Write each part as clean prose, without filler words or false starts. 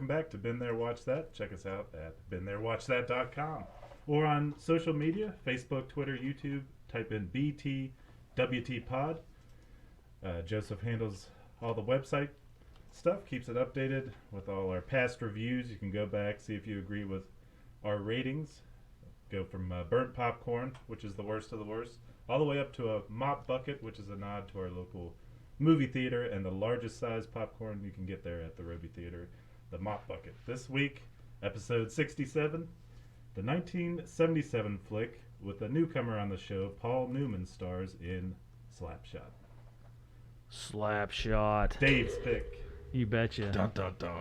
welcome back to Been There Watch That. Check us out at beentherewatchthat.com or on social media, Facebook, Twitter, YouTube. Type in BTWT Pod. Joseph handles all the website stuff, keeps it updated with all our past reviews. You can go back, see if you agree with our ratings. Go from burnt popcorn, which is the worst of the worst, all the way up to a mop bucket, which is a nod to our local movie theater and the largest size popcorn you can get there at the Roby Theater, the mop bucket. This week, episode 67, the 1977 flick with a newcomer on the show. Paul Newman stars in Slapshot. Slapshot. Dave's pick. You betcha. Dun dun dun.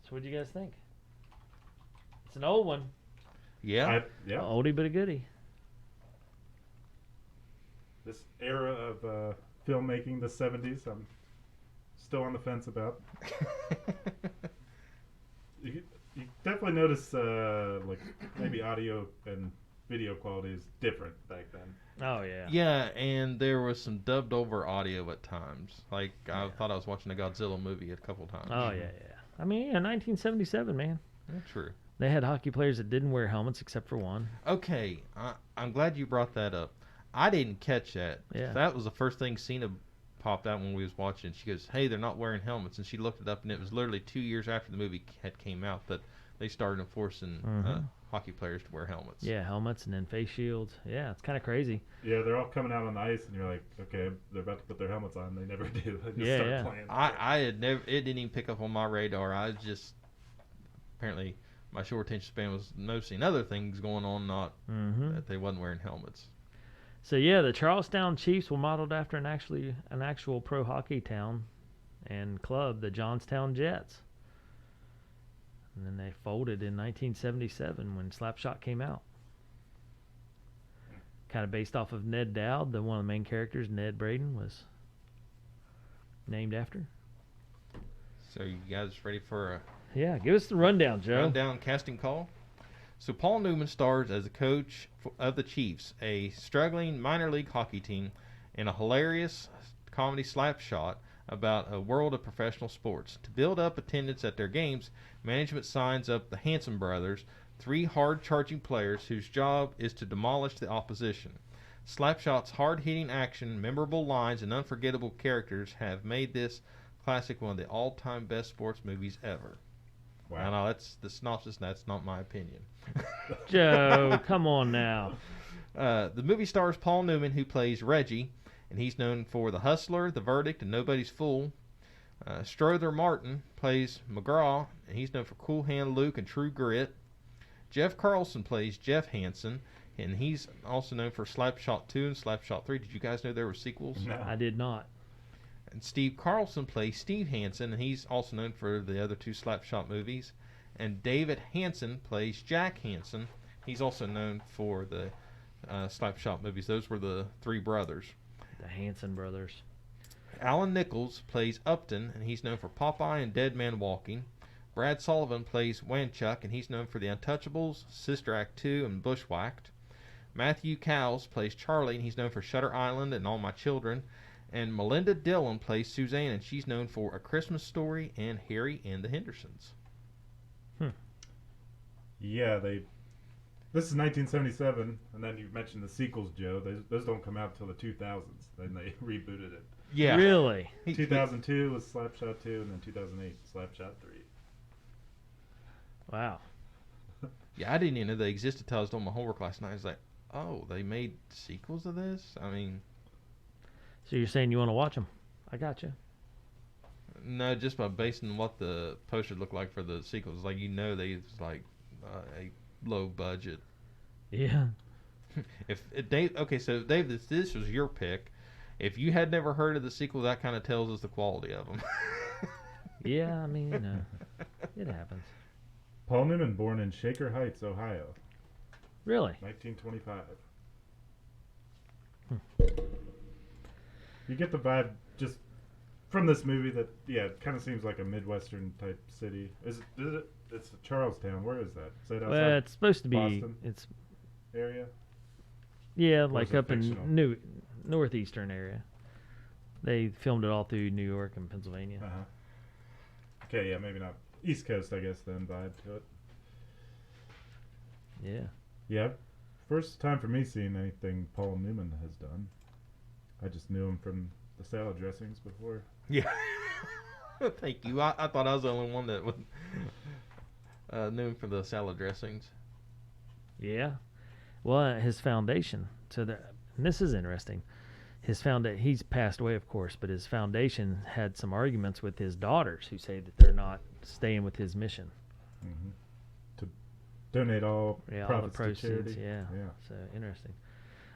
So what do you guys think? It's an old one. Yeah. Yeah. Oldie but a goodie. This era of filmmaking, the 70s, I'm still on the fence about. You definitely notice like maybe audio and video quality is different back then. Oh, yeah. Yeah, and there was some dubbed over audio at times. Like, I thought I was watching a Godzilla movie a couple times. Oh, yeah. I mean, yeah, 1977, man. Yeah, true. They had hockey players that didn't wear helmets except for one. Okay, I'm glad you brought that up. I didn't catch that. Yeah. That was the first thing Cena popped out when we was watching. She goes, hey, they're not wearing helmets. And she looked it up, and it was literally 2 years after the movie had came out that they started enforcing hockey players to wear helmets. Yeah, helmets and then face shields. Yeah, it's kind of crazy. Yeah, they're all coming out on the ice, and you're like, okay, they're about to put their helmets on. They never do. They just start playing. I had never. It didn't even pick up on my radar. I was just apparently my short attention span was noticing other things going on, not that they wasn't wearing helmets. So yeah, the Charlestown Chiefs were modeled after an actual pro hockey town and club, the Johnstown Jets. And then they folded in 1977 when Slapshot came out. Kind of based off of Ned Dowd, one of the main characters, Ned Braden, was named after. So you guys ready for a Yeah, give us the rundown, Joe. rundown casting call? So Paul Newman stars as the coach of the Chiefs, a struggling minor league hockey team, in a hilarious comedy Slapshot about a world of professional sports. To build up attendance at their games, management signs up the Hanson Brothers, three hard-charging players whose job is to demolish the opposition. Slapshot's hard-hitting action, memorable lines, and unforgettable characters have made this classic one of the all-time best sports movies ever. Wow. Now, that's the synopsis, and that's not my opinion. Joe, come on now. The movie stars Paul Newman, who plays Reggie, and he's known for The Hustler, The Verdict, and Nobody's Fool. Strother Martin plays McGraw, and he's known for Cool Hand Luke and True Grit. Jeff Carlson plays Jeff Hansen, and he's also known for Slapshot 2 and Slapshot 3. Did you guys know there were sequels? No. I did not. And Steve Carlson plays Steve Hansen, and he's also known for the other two Slapshot movies. And David Hansen plays Jack Hansen. He's also known for the Slapshot movies. Those were the three brothers. The Hanson Brothers. Alan Nichols plays Upton, and he's known for Popeye and Dead Man Walking. Brad Sullivan plays Wanchuck, and he's known for The Untouchables, Sister Act 2, and Bushwhacked. Matthew Cowles plays Charlie, and he's known for Shutter Island and All My Children. And Melinda Dillon plays Suzanne, and she's known for A Christmas Story and Harry and the Hendersons. Yeah, this is 1977, and then you mentioned the sequels, Joe. Those don't come out till the 2000s. Then they rebooted it. Yeah. Really? 2002 was Slapshot 2, and then 2008, Slapshot 3. Wow. Yeah, I didn't even know they existed until I was doing my homework last night. I was like, oh, they made sequels of this? I mean... So you're saying you want to watch them? I got you. No, just by basing what the poster looked like for the sequels. Like, you know, they was like a low budget. Yeah. So Dave, this was your pick. If you had never heard of the sequel, that kind of tells us the quality of them. Yeah, I mean, it happens. Paul Newman, born in Shaker Heights, Ohio, Really? 1925. You get the vibe just from this movie that, yeah, it kind of seems like a Midwestern type city. Is it? It's Charlestown. Where is that? Is that outside Well, it's supposed to be. Boston? It's area? yeah, Or like is it up fictional? in northeastern area. They filmed it all through New York and Pennsylvania. Okay, yeah, maybe not East Coast, I guess, then vibe to it. Yeah. Yeah, first time for me seeing anything Paul Newman has done. I just knew him from the salad dressings before. Yeah. Thank you. I thought I was the only one that would knew him for the salad dressings. Yeah. Well, his foundation. And this is interesting. He's passed away, of course, but his foundation had some arguments with his daughters who say that they're not staying with his mission. Mm-hmm. To donate all all the proceeds. to charity. Yeah. So interesting.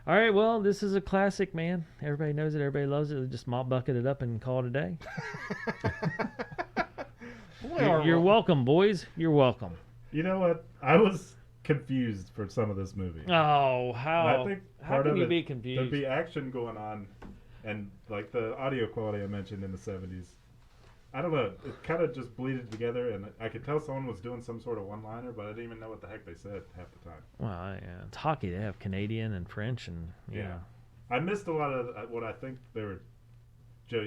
All right, well, this is a classic, man. Everybody knows it. Everybody loves it. Just mop bucket it up and call it a day. You're welcome, boys. You're welcome. You know what? I was confused for some of this movie. Oh, how? I think how can you be confused? There'd be action going on, and like the audio quality I mentioned in the 70s. I don't know. It kind of just bleeded together, and I could tell someone was doing some sort of one-liner, but I didn't even know what the heck they said half the time. Well, yeah, it's hockey. They have Canadian and French, and yeah. I missed a lot of what I think they were. Joe,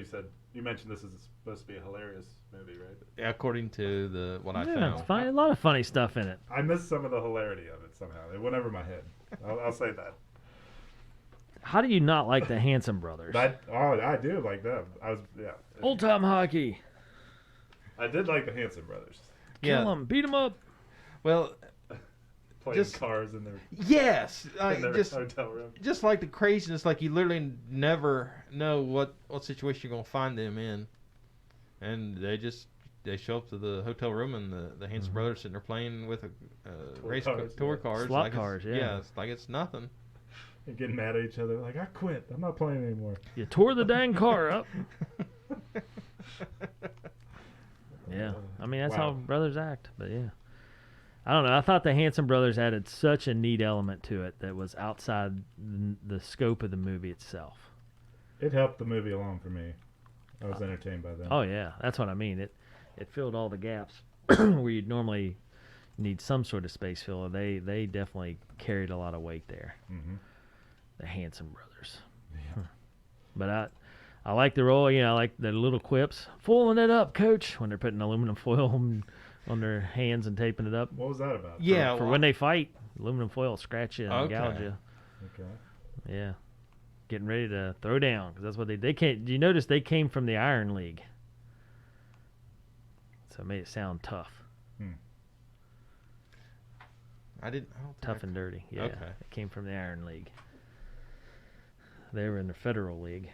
you mentioned this is supposed to be a hilarious movie, right? Yeah, according to what I found. Yeah, it's funny. A lot of funny stuff in it. I missed some of the hilarity of it somehow. It went over my head. I'll say that. How do you not like the Hanson Brothers? I do like them. Old time hockey. I did like the Hanson Brothers. Kill them, beat them up. Well, playing cars in their hotel room. Just like the craziness, like you literally never know what situation you're gonna find them in, and they show up to the hotel room and the Hanson Brothers sitting there playing with tour cars, slot cars. Yeah, it's like it's nothing. And getting mad at each other, like I quit. I'm not playing anymore. You tore the dang car up. Yeah, I mean that's how brothers act. But yeah, I don't know. I thought the Hanson Brothers added such a neat element to it that was outside the scope of the movie itself. It helped the movie along for me. I was entertained by them. Oh yeah, that's what I mean. It filled all the gaps where you'd normally need some sort of space filler. They definitely carried a lot of weight there. Mm-hmm. The Hanson Brothers. Yeah. But I like the role. I like the little quips. Foiling it up, coach, when they're putting aluminum foil on their hands and taping it up. What was that about? Yeah, for when they fight, aluminum foil will scratch you and gouge you. Okay. Yeah, getting ready to throw down because that's what they came. Do you notice they came from the Iron League? So it made it sound tough. Tough and dirty. Yeah, okay. It came from the Iron League. They were in the Federal League.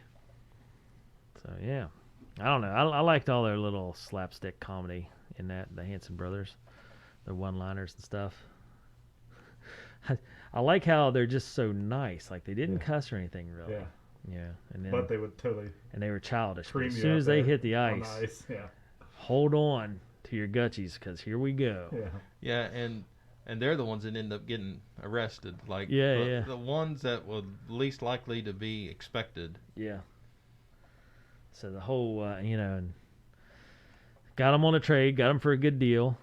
So yeah, I don't know. I liked all their little slapstick comedy in that, the Hanson Brothers, their one-liners and stuff. I like how they're just so nice. Like they didn't cuss or anything really. Yeah. Yeah. And then, but they would totally. And they were childish. As soon as they hit the ice, yeah. Hold on to your gutchies because here we go. Yeah. Yeah, and they're the ones that end up getting arrested. Like the ones that were least likely to be expected. Yeah. So the whole, and got them on a trade, got them for a good deal.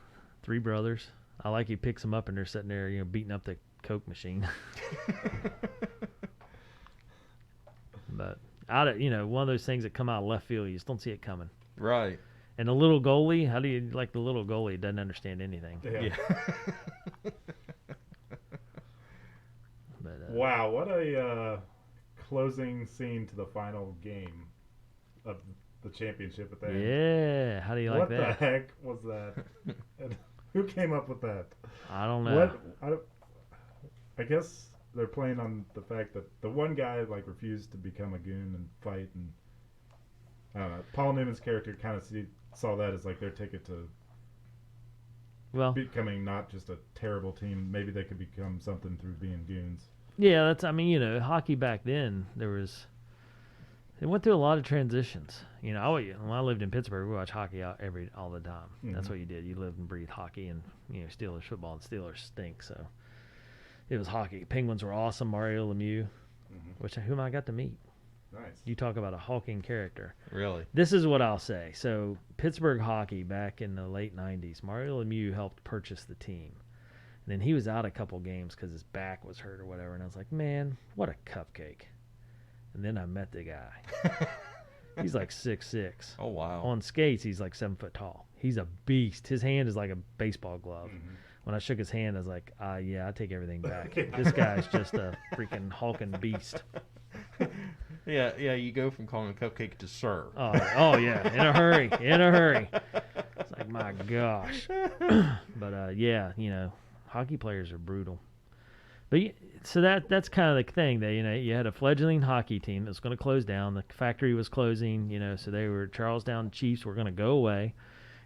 3 brothers. I like he picks them up and they're sitting there, beating up the Coke machine. But one of those things that come out of left field, you just don't see it coming. Right. And the little goalie, how do you like the little goalie? Doesn't understand anything. Yeah. But, wow, what a closing scene to the final game of the championship at the end. Yeah, how do you like that? What the heck was that? And who came up with that? I don't know. I guess they're playing on the fact that the one guy refused to become a goon and fight, and I don't know. Paul Newman's character kind of saw that as their ticket to becoming not just a terrible team. Maybe they could become something through being goons. Yeah, hockey back then it went through a lot of transitions. When I lived in Pittsburgh, we watched hockey all the time. Mm-hmm. That's what you did. You lived and breathed hockey, and Steelers football, and Steelers stink. So it was hockey. Penguins were awesome. Mario Lemieux, whom I got to meet. Nice. You talk about a hulking character. Really? This is what I'll say. So Pittsburgh hockey back in the late 90s, Mario Lemieux helped purchase the team. And then he was out a couple games because his back was hurt or whatever. And I was like, man, what a cupcake. And then I met the guy. He's like 6'6". Oh wow. On skates, he's like 7 foot tall. He's a beast. His hand is like a baseball glove. Mhm. When I shook his hand, I was like, yeah, I take everything back. This guy's just a freaking hulking beast. Yeah, you go from calling him Cupcake to Sir. Oh yeah, in a hurry. It's like, my gosh. But yeah, hockey players are brutal. But so that's kind of the thing. That you had a fledgling hockey team that was going to close down. The factory was closing. So they were Charlestown Chiefs were going to go away.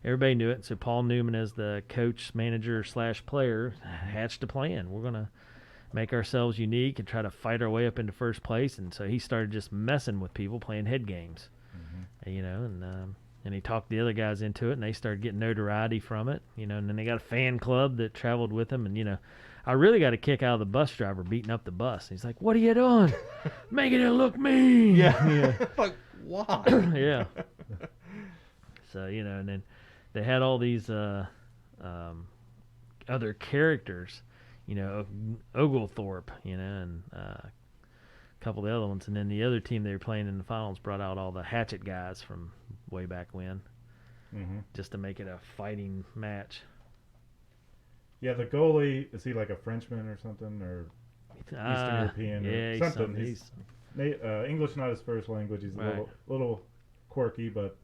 Everybody knew it. So Paul Newman, as the coach, manager / player, hatched a plan. We're going to make ourselves unique and try to fight our way up into first place. And so he started just messing with people, playing head games. And he talked the other guys into it, and they started getting notoriety from it. And then they got a fan club that traveled with him. And I really got a kick out of the bus driver beating up the bus. He's like, "What are you doing? Making it look mean." Yeah. Like, why? Yeah. So and then they had all these other characters, Oglethorpe, and a couple of the other ones. And then the other team they were playing in the finals brought out all the Hatchet guys from way back when, just to make it a fighting match. Yeah, the goalie, is he like a Frenchman or something, or Eastern European or something? He's English not his first language. He's a little quirky, but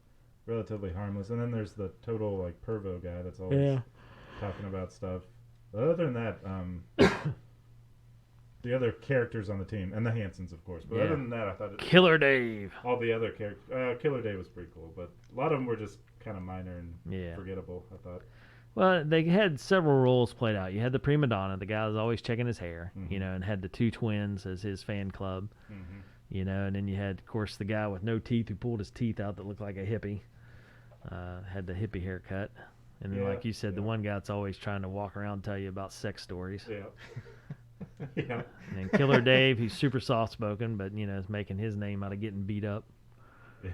relatively harmless. And then there's the total like pervo guy that's always talking about stuff. But other than that, the other characters on the team, and the Hansons, of course. But other than that, I thought Killer Dave. All the other characters, Killer Dave was pretty cool, but a lot of them were just kind of minor and forgettable, I thought. Well, they had several roles played out. You had the prima donna, the guy was always checking his hair, and had the two twins as his fan club, and then you had, of course, the guy with no teeth who pulled his teeth out that looked like a hippie, had the hippie haircut. And then, like you said, the one guy that's always trying to walk around and tell you about sex stories. Yeah. Yeah. And then Killer Dave, he's super soft-spoken, but, is making his name out of getting beat up. Yeah.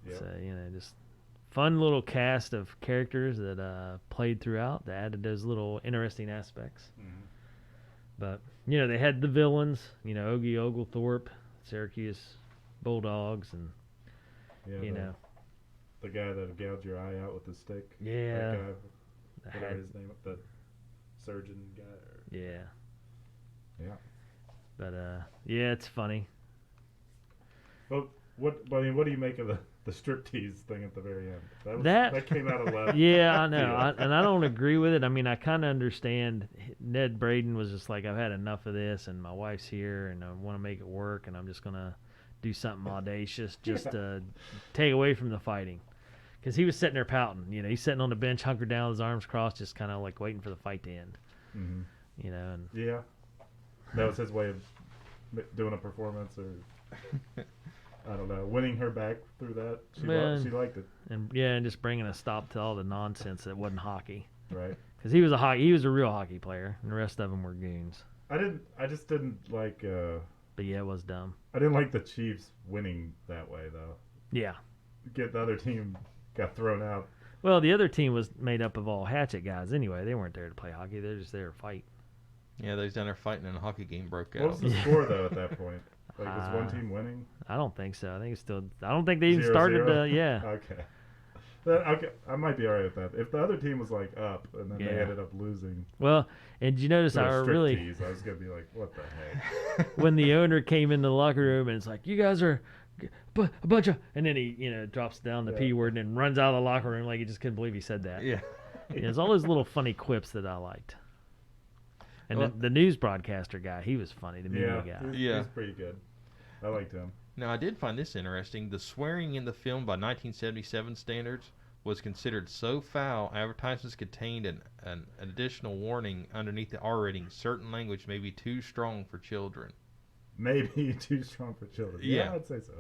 Yep. So, just fun little cast of characters that played throughout that added those little interesting aspects. But they had the villains, Ogie Oglethorpe, Syracuse Bulldogs, and the guy that gouged your eye out with the stick. Yeah, that guy, whatever his name, the surgeon guy. Yeah. But it's funny. Well, what do you make of the striptease thing at the very end? That came out of left. Yeah, I know, and I don't agree with it. I mean, I kind of understand. Ned Braden was just like, I've had enough of this, and my wife's here, and I want to make it work, and I'm just gonna do something audacious just to take away from the fighting. Because he was sitting there pouting. He's sitting on the bench, hunkered down, with his arms crossed, just kind of like waiting for the fight to end. And yeah, that was his way of doing a performance, or I don't know, winning her back through that. She liked it, and just bringing a stop to all the nonsense that wasn't hockey. Right. Because he was a real hockey player, and the rest of them were goons. I just didn't like. But yeah, it was dumb. I didn't like the Chiefs winning that way, though. Yeah. The other team got thrown out. Well, the other team was made up of all Hatchet guys anyway. They weren't there to play hockey. They're just there to fight. Yeah, they was down there fighting and a hockey game broke out. What was the score, though, at that point? Like, was one team winning? I don't think so. I think it's still... I don't think they even started... Okay. Okay, I might be all right with that. If the other team was, like, up, and then they ended up losing... Well, and did you notice I was going to be like, what the heck? When the owner came in the locker room, and it's like, you guys are... a bunch of... And then he, drops down the P word and runs out of the locker room like he just couldn't believe he said that. Yeah. There's all those little funny quips that I liked. And the news broadcaster guy, he was funny, the media guy. He was pretty good. I liked him. Now, I did find this interesting. The swearing in the film by 1977 standards was considered so foul, advertisements contained an additional warning underneath the R rating. Certain language may be too strong for children. Maybe too strong for children. Yeah, I'd say so.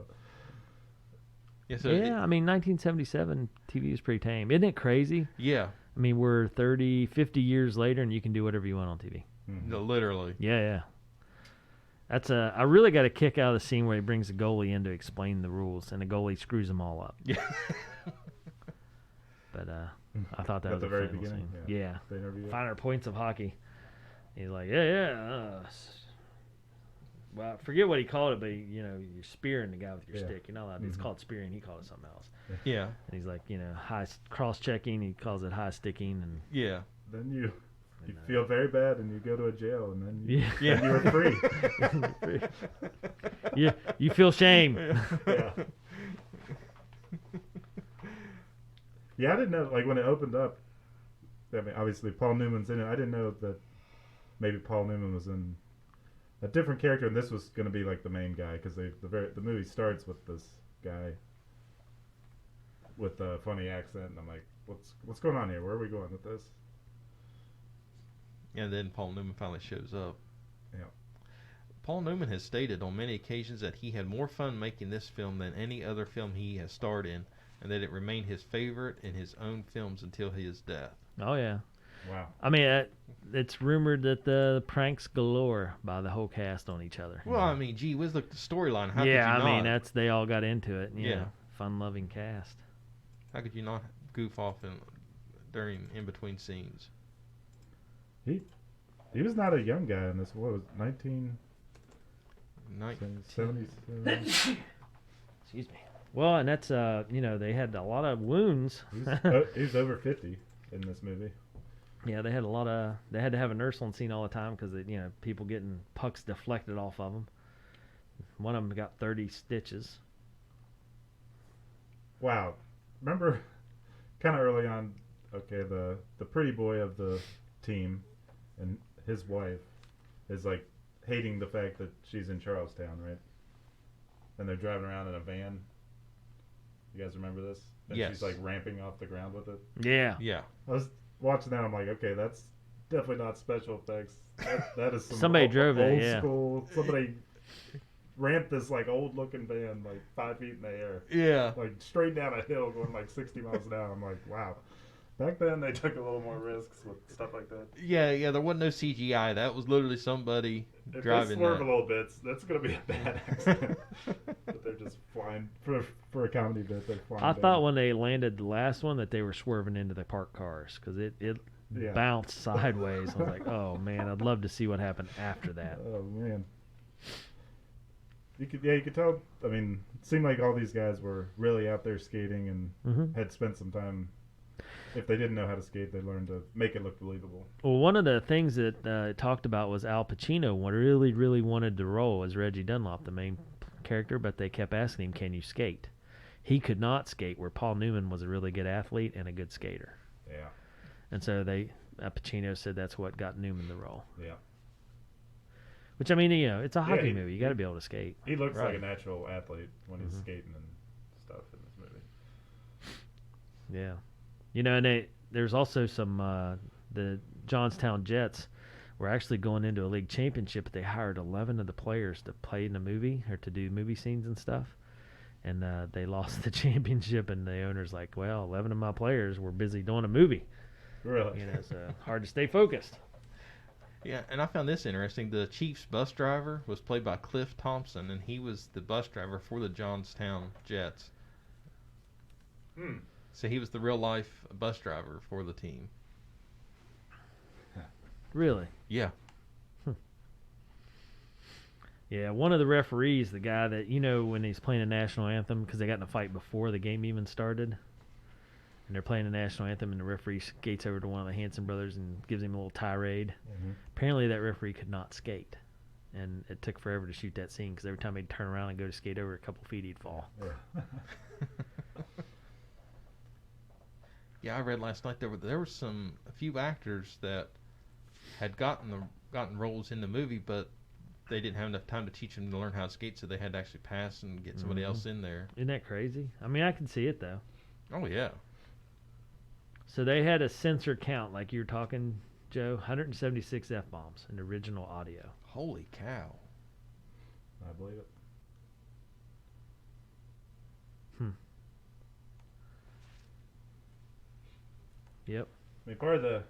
Yeah, I mean, 1977 TV was pretty tame. Isn't it crazy? Yeah. I mean, we're 30, 50 years later, and you can do whatever you want on TV. No, literally. Yeah. I really got a kick out of the scene where he brings the goalie in to explain the rules, and the goalie screws them all up. Yeah. But I thought that was at the very beginning. scene. Yeah. The interview. Finer points of hockey. He's like, well, I forget what he called it, but you're spearing the guy with your Yeah. stick. You're not allowed. It's called spearing. He called it something else. Yeah. And he's like, high cross-checking. He calls it high sticking, and Yeah. Then you feel very bad, and you go to a jail, and then you, yeah, then you were free. you feel shame. Yeah. Yeah, I didn't know. Like when it opened up, I mean, obviously Paul Newman's in it. I didn't know that maybe Paul Newman was in a different character, and this was going to be like the main guy because the movie starts with this guy with a funny accent, and I'm like, what's going on here? Where are we going with this? And then Paul Newman finally shows up. Yeah. Paul Newman has stated on many occasions that he had more fun making this film than any other film he has starred in, and that it remained his favorite in his own films until his death. Oh yeah. Wow. I mean, it's rumored that the pranks galore by the whole cast on each other. Well, I mean, gee whiz, look at the storyline. How Yeah, could you I not? mean they all got into it. Yeah. Fun-loving cast. How could you not goof off in between scenes? He was not a young guy in this. What was it, 1977? Excuse me. Well, and that's they had a lot of wounds. He's over 50 in this movie. Yeah, they had they had to have a nurse on scene all the time because people getting pucks deflected off of them. One of them got 30 stitches. Wow. Remember, kind of early on, okay, the pretty boy of the team and his wife is like hating the fact that she's in Charlestown, right? And they're driving around in a van. You guys remember this? And Yes. she's like ramping off the ground with it. Yeah. Yeah. I was watching that. I'm like, okay, that's definitely not special effects. That is some Somebody drove that, old yeah. school. Somebody ramped this like old looking van like 5 feet in the air, Yeah. like straight down a hill going like 60 miles an hour. I'm like, wow. Back then they took a little more risks with stuff like that. Yeah, there wasn't no CGI. That was literally somebody If they driving swerve that. a little bit, that's going to be a bad accident. But they're just flying for a comedy bit. They're flying. I down. thought when they landed the last one that they were swerving into the parked cars because it Yeah. bounced sideways. I was like, oh man, I'd love to see what happened after that. Oh man. You could tell. I mean, it seemed like all these guys were really out there skating and Mm-hmm. had spent some time. If they didn't know how to skate, they learned to make it look believable. Well, one of the things that it talked about was Al Pacino really, really wanted the role as Reggie Dunlop, the main character, but they kept asking him, can you skate? He could not skate, where Paul Newman was a really good athlete and a good skater. Yeah. And so Pacino said that's what got Newman the role. Yeah. Which, I mean, it's a hockey he- movie. You got to be able to skate. He looks like Right. a natural athlete when he's Mhm. skating and stuff in this movie. Yeah. And there's also some, the Johnstown Jets were actually going into a league championship, but they hired 11 of the players to play in the movie or to do movie scenes and stuff. And they lost the championship, and the owner's like, well, 11 of my players were busy doing a movie. Really? So hard to stay focused. Yeah, and I found this interesting. The Chiefs bus driver was played by Cliff Thompson, and he was the bus driver for the Johnstown Jets. Hmm. So he was the real life bus driver for the team. Really? Yeah. Yeah, one of the referees, the guy that, when he's playing the national anthem, because they got in a fight before the game even started, and they're playing the national anthem, and the referee skates over to one of the Hanson Brothers and gives him a little tirade. Mm-hmm. Apparently that referee could not skate, and it took forever to shoot that scene because every time he'd turn around and go to skate over a couple feet, he'd fall. Yeah. Yeah, I read last night there were a few actors that had gotten roles in the movie, but they didn't have enough time to teach them to learn how to skate, so they had to actually pass and get somebody else in there. Isn't that crazy? I mean, I can see it, though. Oh yeah. So they had a censor count, like you were talking, Joe, 176 F-bombs in the original audio. Holy cow. I believe it. Yep. I mean, part of the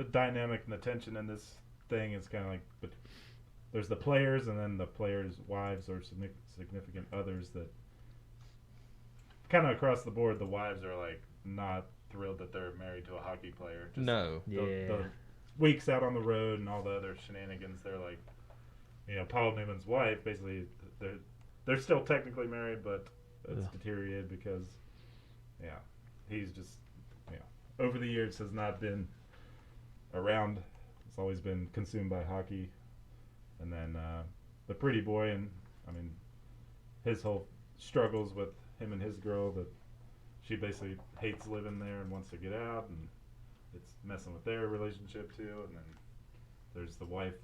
dynamic and the tension in this thing is kind of like, there's the players and then the players' wives or significant others that kind of across the board, the wives are like not thrilled that they're married to a hockey player. Just No. the weeks out on the road and all the other shenanigans, they're like, Paul Newman's wife, basically, they're still technically married, but it's deteriorated because, he's just, over the years has not been around. It's always been consumed by hockey. And then the pretty boy, and his whole struggles with him and his girl, that she basically hates living there and wants to get out, and it's messing with their relationship too. And then there's the wife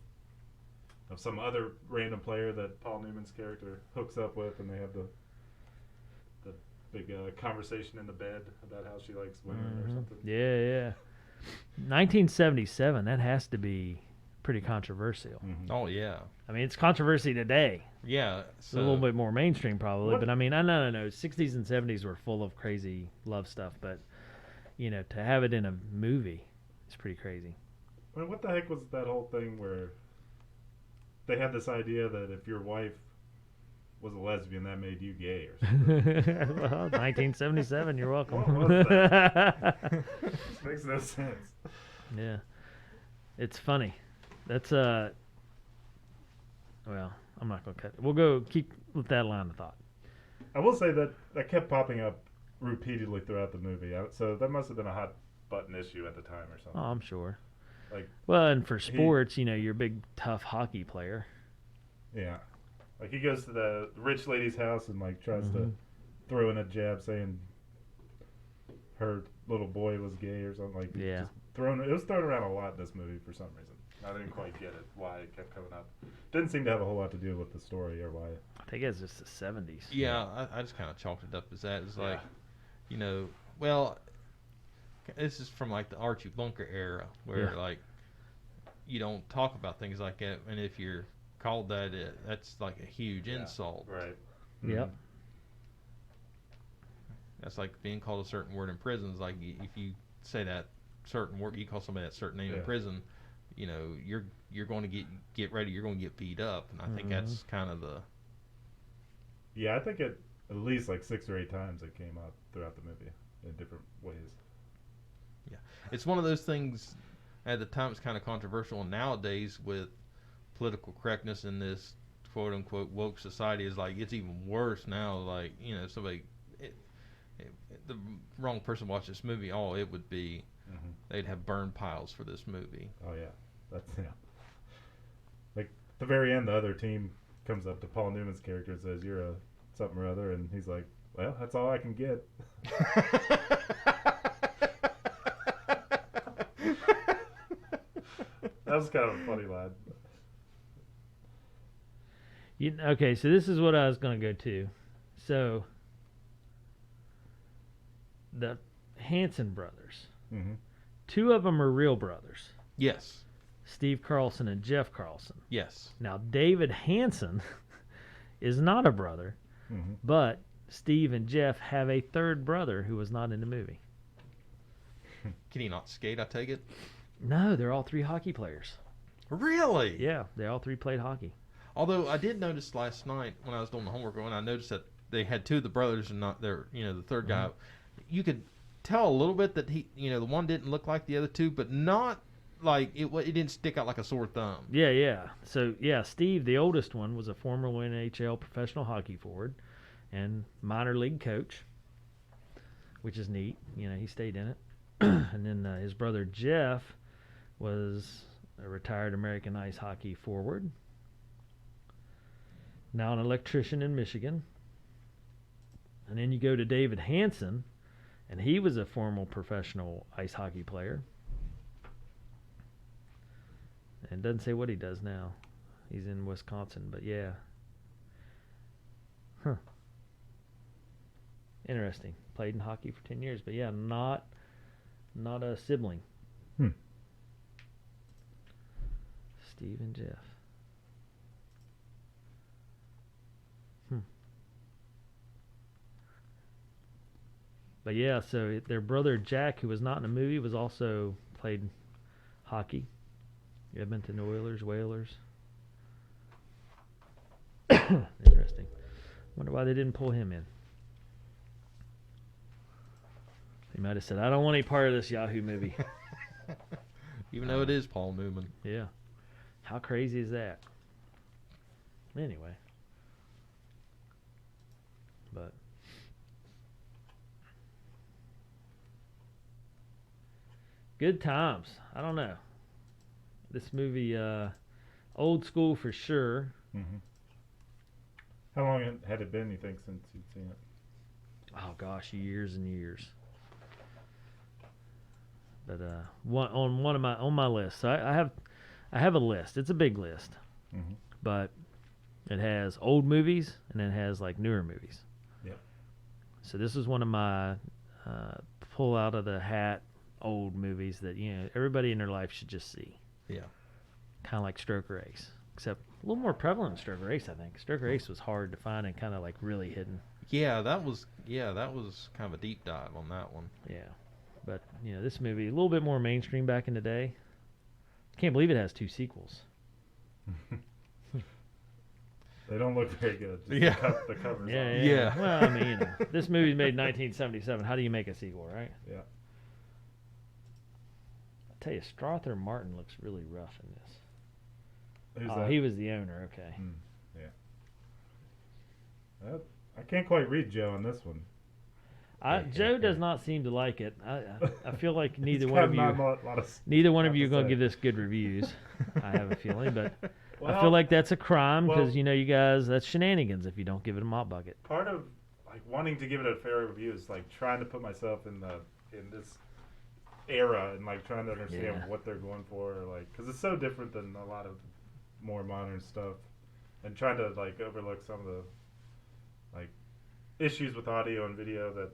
of some other random player that Paul Newman's character hooks up with, and they have the big conversation in the bed about how she likes women or something. Yeah. 1977, that has to be pretty controversial. Mm-hmm. Oh, yeah. It's controversy today. Yeah. It's a little bit more mainstream probably, but I know. 60s and 70s were full of crazy love stuff, but, to have it in a movie is pretty crazy. What the heck was that whole thing where they had this idea that if your wife was a lesbian, that made you gay or something? Well, 1977, you're welcome. What was that? This makes no sense. Yeah. It's funny. That's, well, I'm not going to cut it. We'll go keep with that line of thought. I will say that kept popping up repeatedly throughout the movie. So that must have been a hot button issue at the time or something. Oh, I'm sure. Well, and for sports, you're a big, tough hockey player. Yeah. He goes to the rich lady's house and, tries to throw in a jab saying her little boy was gay or something. Yeah. It was thrown around a lot in this movie for some reason. I didn't quite get it, why it kept coming up. Didn't seem to have a whole lot to do with the story or why. I think it's just the 70s. Yeah, I just kind of chalked it up as that. It's this is from the Archie Bunker era where you don't talk about things like that, and if you're called that, that's a huge insult. Right. Yep. That's like being called a certain word in prison. It's like if you say that certain word, you call somebody that certain name in prison, you're going to get ready. You're going to get beat up, and I think that's kind of the. Yeah, I think at least 6 or 8 times it came up throughout the movie in different ways. Yeah, it's one of those things. At the time, it's kind of controversial, and nowadays with political correctness in this quote unquote woke society, is it's even worse now. Somebody, the wrong person watched this movie, it would be. They'd have burn piles for this movie. Oh yeah, that's at the very end, the other team comes up to Paul Newman's character and says, "You're a something or other," and he's like, "Well, that's all I can get." That was kind of a funny line. Okay, so this is what I was going to go to. So, the Hanson brothers. Mm-hmm. 2 of them are real brothers. Yes. Steve Carlson and Jeff Carlson. Yes. Now, David Hanson is not a brother, but Steve and Jeff have a 3rd brother who was not in the movie. Can he not skate, I take it? No, they're all 3 hockey players. Really? Yeah, they all 3 played hockey. Although I did notice last night when I was doing the homework, when I noticed that they had 2 of the brothers and not their, the 3rd guy, you could tell a little bit that he, the one didn't look like the other 2, but not it didn't stick out like a sore thumb. Yeah. So Steve, the oldest one, was a former NHL professional hockey forward and minor league coach, which is neat. He stayed in it. And then his brother Jeff was a retired American ice hockey forward, now an electrician in Michigan. And then you go to David Hanson, and he was a former professional ice hockey player. And doesn't say what he does now. He's in Wisconsin, but yeah. Huh. Interesting. Played in hockey for 10 years, but yeah, not a sibling. Steve and Jeff. But yeah, so their brother Jack, who was not in the movie, was also played hockey. Edmonton Oilers, Whalers. Interesting. Wonder why they didn't pull him in. He might have said, "I don't want any part of this Yahoo movie." Even though it is Paul Newman. Yeah. How crazy is that? Anyway. But good times. I don't know. This movie, old school for sure. Mm-hmm. How long had it been, you think, since you'd seen it? Oh gosh, years and years. But on my list. So I have a list. It's a big list, Mm-hmm. but it has old movies and then it has like newer movies. Yep. So this is one of my pull out of the hat old movies that everybody in their life should just see. Yeah. Kind of like Stroker Ace, except a little more prevalent in Stroker Ace. I think Stroker Ace was hard to find and kind of like really hidden. Yeah, that was kind of a deep dive on that one. Yeah, but this movie a little bit more mainstream back in the day. Can't believe it has 2 sequels. They don't look very good. Just Yeah. The covers. Yeah. Well, I mean, this movie's made in 1977. How do you make a sequel, right? Yeah. I tell you, Strother Martin looks really rough in this. Who's Oh, that? he was the owner. Okay. Yeah. I can't quite read Joe on this one. Joe does not seem to like it. I feel like neither It's one of got you, not a lot of neither one of stuff you are to going to say. give this good reviews. I have a feeling, but I Well, feel like that's a crime because well- you guys, that's shenanigans if you don't give it a mop bucket. part of like wanting to give it a fair review is like trying to put myself in this era and like trying to understand Yeah. what they're going for, or like because it's so different than a lot of more modern stuff, and trying to like overlook some of the like issues with audio and video that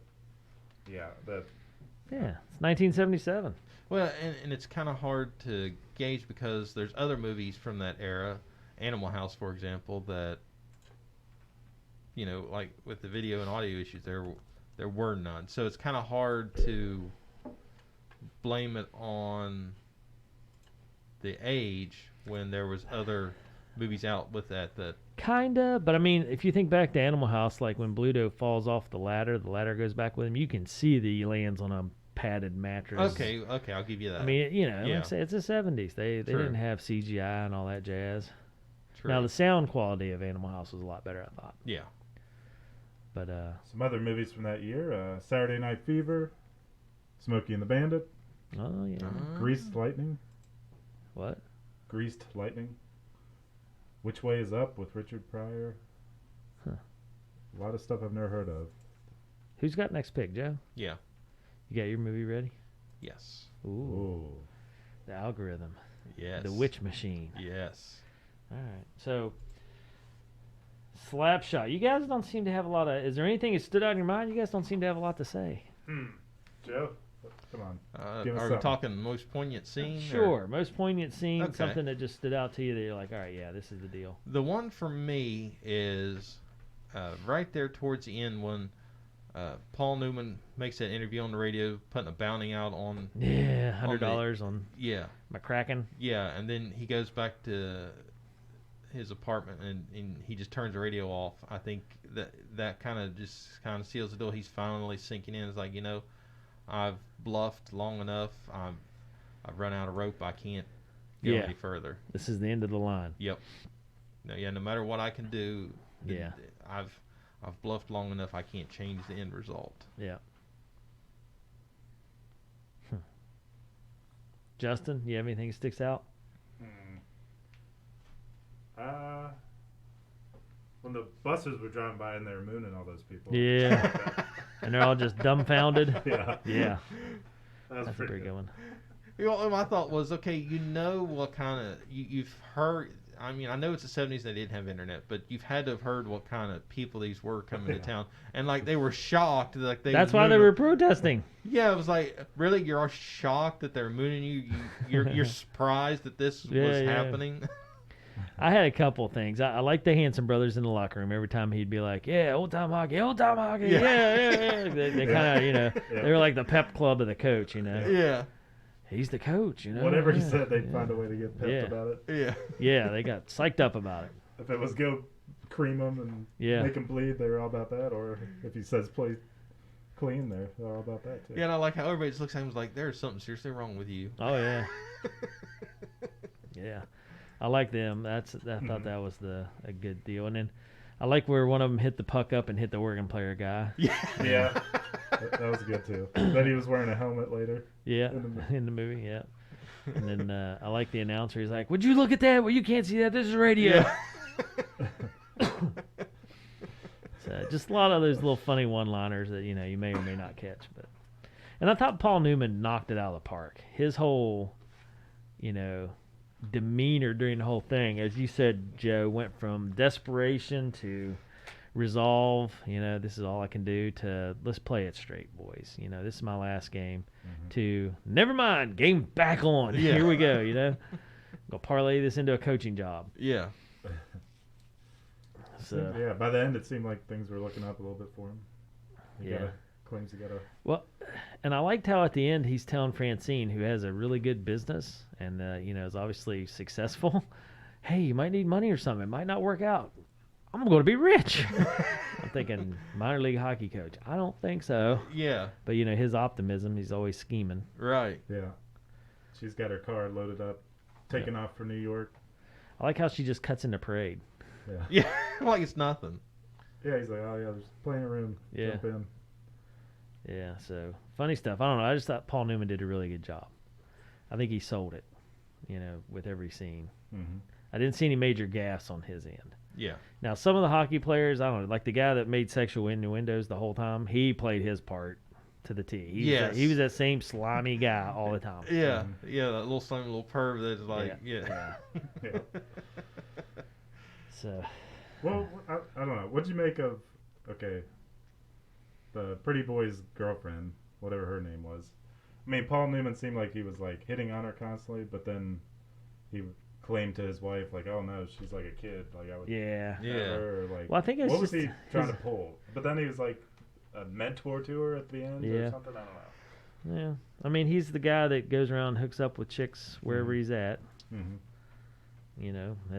It's 1977. Well, and it's kind of hard to gauge because there's other movies from that era, Animal House, for example, that like with the video and audio issues, there were none. So it's kind of hard to blame it on the age when there was other movies out with that. Kinda, but I mean, if you think back to Animal House, like when Bluto falls off the ladder goes back with him. You can see that he lands on a padded mattress. Okay, I'll give you that. I mean, Yeah. like I say, it's the 70s. They True. didn't have CGI and all that jazz. True. Now the sound quality of Animal House was a lot better, I thought. Yeah. But some other movies from that year: Saturday Night Fever, Smokey and the Bandit, oh yeah, Greased Lightning, what? Greased Lightning, Which Way Is Up with Richard Pryor. Huh. A lot of stuff I've never heard of. Who's got next pick, Joe? Yeah. You got your movie ready? Yes. Ooh, Ooh. the algorithm, Yes. the witch machine. Yes. All right, so Slapshot. You guys don't seem to have a lot of. Is there anything that stood out in your mind? You guys don't seem to have a lot to say. Joe, come on. Are Give us we something. talking most poignant scene? Sure, most poignant scene, Okay. something that just stood out to you that you're like, all right, yeah, this is the deal. The one for me is right there towards the end when Paul Newman makes that interview on the radio, putting a bounty out on. Yeah, $100 on Yeah. McCracken. Yeah, and then he goes back to his apartment and he just turns the radio off. I think that kind of seals the deal. He's finally sinking in. It's like, I've bluffed long enough. I've run out of rope. I can't go Yeah. any further. This is the end of the line. Yep. No matter what I can do, Yeah. I've bluffed long enough. I can't change the end result. Yeah. Justin, you have anything that sticks out? When the buses were driving by and they were mooning all those people. Yeah. And they're all just dumbfounded. Yeah. Yeah. That's That's a pretty pretty good one. My thought was, okay, what kind of you've heard. I mean, I know it's the 70s. They didn't have internet, but you've had to have heard what kind of people these were coming to town, and like they were shocked. Like That's why they were protesting. Yeah, it was like, really, you're all shocked that they're mooning you. You're surprised that this was Yeah. happening. I had a couple things. I like the Hanson Brothers in the locker room. Every time he'd be like, yeah, old time hockey, yeah. They kind of, they were like the pep club of the coach, Yeah, He's the coach, Whatever he yeah, said, they'd yeah. find a way to get pepped Yeah. about it. yeah. Yeah, they got psyched up about it. If it was go cream him and Yeah. make him bleed, they were all about that. Or if he says play clean, they're all about that too. Yeah, and I like how everybody just looks at him and is like, there's something seriously wrong with you. Oh, yeah. Yeah. I like them. I thought that was a good deal. And then I like where one of them hit the puck up and hit the Oregon player guy. Yeah. That was good too. Then he was wearing a helmet later. Yeah, in the movie, yeah. And then I like the announcer. He's like, "Would you look at that? Well, you can't see that. This is radio." Yeah. So just a lot of those little funny one-liners that you may or may not catch. And I thought Paul Newman knocked it out of the park. His whole, demeanor during the whole thing, as you said, Joe, went from desperation to resolve. This is all I can do, to let's play it straight, boys. This is my last game. Mm-hmm. To never mind, game back on. Yeah. Here we go. Go parlay this into a coaching job. Yeah. So yeah, by the end it seemed like things were looking up a little bit for him. yeah. Claims he got a. Well, and I liked how at the end he's telling Francine, who has a really good business and is obviously successful, hey, you might need money or something. It might not work out. I'm going to be rich. I'm thinking minor league hockey coach. I don't think so. Yeah. But his optimism, he's always scheming. Right. Yeah. She's got her car loaded up, taking off for New York. I like how she just cuts in the parade. Yeah. Yeah. Like it's nothing. Yeah, he's like, oh yeah, there's plenty of room. Yeah. Jump in. Yeah, so funny stuff. I don't know. I just thought Paul Newman did a really good job. I think he sold it, with every scene. Mm-hmm. I didn't see any major gaffes on his end. Yeah. Now, some of the hockey players, I don't know, like the guy that made sexual innuendos the whole time, he played his part to the T. He was that same slimy guy all the time. Yeah. Yeah. That little slimy little perv that's like, yeah. Yeah. So, Well, I don't know. What'd you make of, the pretty boy's girlfriend, whatever her name was? I mean, Paul Newman seemed like he was like hitting on her constantly, but then he claimed to his wife like, "Oh no, she's like a kid. Like I would yeah. her." Or, like, Well, I think it's what was just he trying to pull? But then he was like a mentor to her at the end or something. I don't know. Yeah. I mean, he's the guy that goes around and hooks up with chicks wherever he's at. Mm-hmm.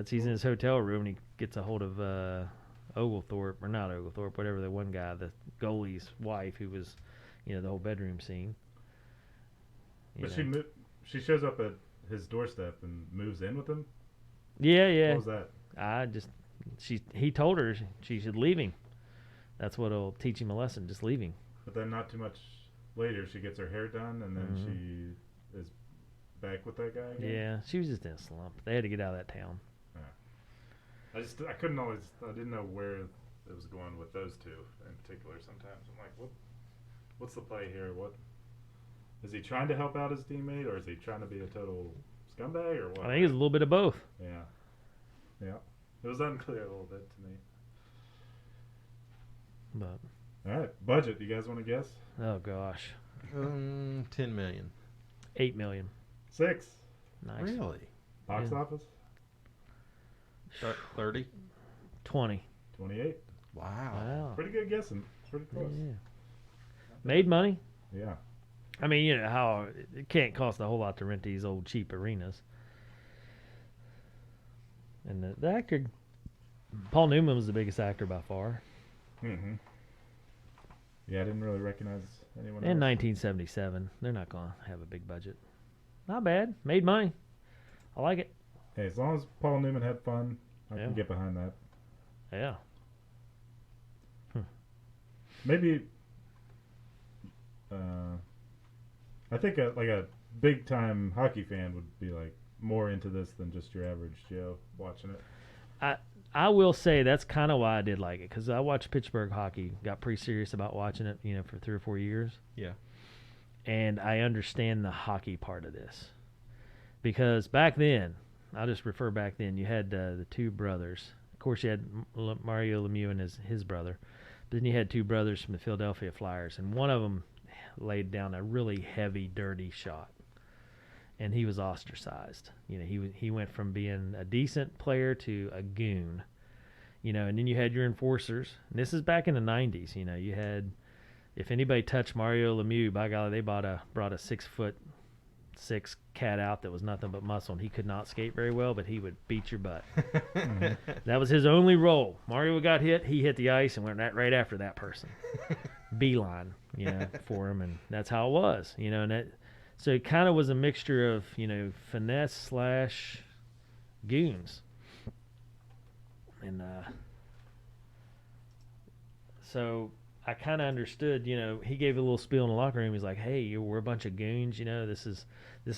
He's in his hotel room and he gets a hold of Oglethorpe, or not Oglethorpe, whatever, the one guy, the goalie's wife, who was, the whole bedroom scene. But she shows up at his doorstep and moves in with him. Yeah. What was that? He told her she should leave him. That's what'll teach him a lesson, just leaving. But then not too much later, she gets her hair done, and then she is back with that guy again. Yeah, she was just in a slump. They had to get out of that town. I didn't know where it was going with those two in particular. Sometimes I'm like, what's the play here? What is he trying to help out his teammate, or is he trying to be a total scumbag, or what? I think it's a little bit of both. Yeah, it was unclear a little bit to me. But All right, budget. You guys want to guess? oh gosh, 10 million. 8 million. 6. Nice. Really? Box Yeah. office 30? 20. 28. Wow. Wow. Pretty good guessing. Pretty close. Yeah. Made money. Yeah. I mean, how it can't cost a whole lot to rent these old cheap arenas. And the actor, Paul Newman, was the biggest actor by far. Mm-hmm. Yeah, I didn't really recognize anyone In else. 1977, they're not gonna have a big budget. Not bad. Made money. I like it. Hey, as long as Paul Newman had fun, I Yeah. can get behind that. Yeah. Maybe, I think a big time hockey fan would be like more into this than just your average Joe watching it. I will say that's kind of why I did like it, because I watched Pittsburgh hockey, got pretty serious about watching it, for 3 or 4 years. Yeah. And I understand the hockey part of this. Because back then, I'll just refer back then, you had the two brothers. Of course, you had Mario Lemieux and his brother. But then you had two brothers from the Philadelphia Flyers, and one of them laid down a really heavy, dirty shot. And he was ostracized. He went from being a decent player to a goon. And then you had your enforcers. And this is back in the 90s. You had, if anybody touched Mario Lemieux, by golly, they brought a 6'6" cat out that was nothing but muscle, and he could not skate very well, but he would beat your butt. That was his only role. Mario got hit, he hit the ice and went right after that person. Beeline, for him, and that's how it was. And that. So it kind of was a mixture of, finesse / goons. And so I kind of understood, he gave a little spiel in the locker room. He's like, hey, we're a bunch of goons, this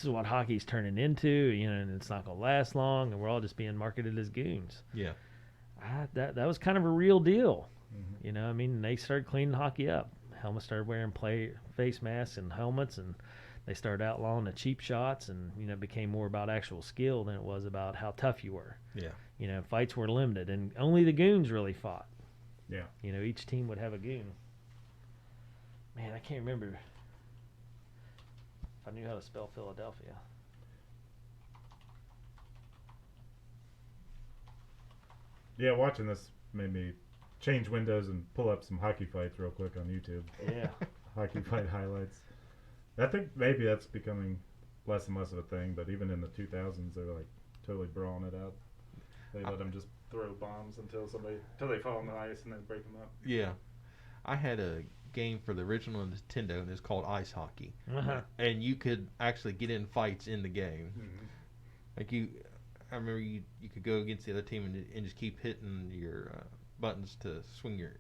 is what hockey's turning into, and it's not going to last long, and we're all just being marketed as goons. Yeah. That was kind of a real deal. Mm-hmm. I mean, they started cleaning hockey up. Helmets started wearing face masks and helmets, and they started outlawing the cheap shots, and, it became more about actual skill than it was about how tough you were. Yeah. Fights were limited, and only the goons really fought. Yeah. Each team would have a goon. Man, I can't remember if I knew how to spell Philadelphia. Yeah, watching this made me change windows and pull up some hockey fights real quick on YouTube. Yeah. Hockey fight highlights. I think maybe that's becoming less and less of a thing, but even in the 2000s, they're like totally brawling it out. They let them just throw bombs until they fall on the ice and then break them up. Yeah. I had a game for the original Nintendo, and it's called Ice Hockey. Uh-huh. And you could actually get in fights in the game. Mm-hmm. Like I remember you could go against the other team and just keep hitting your buttons to swing your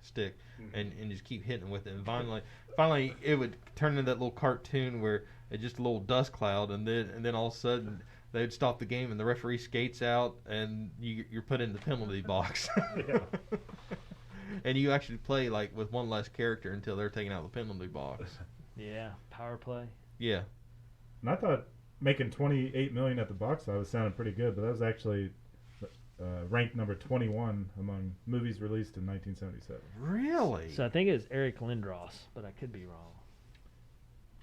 stick, Mm-hmm. and just keep hitting with it. And finally, it would turn into that little cartoon where it's just a little dust cloud, and then all of a sudden they'd stop the game and the referee skates out, and you're put in the penalty box. Yeah. And you actually play like with one less character until they're taken out of the penalty box. Yeah, power play. Yeah. And I thought making $28 million at the box office sounded pretty good, but that was actually ranked number 21 among movies released in 1977. Really? So I think it's Eric Lindros, but I could be wrong.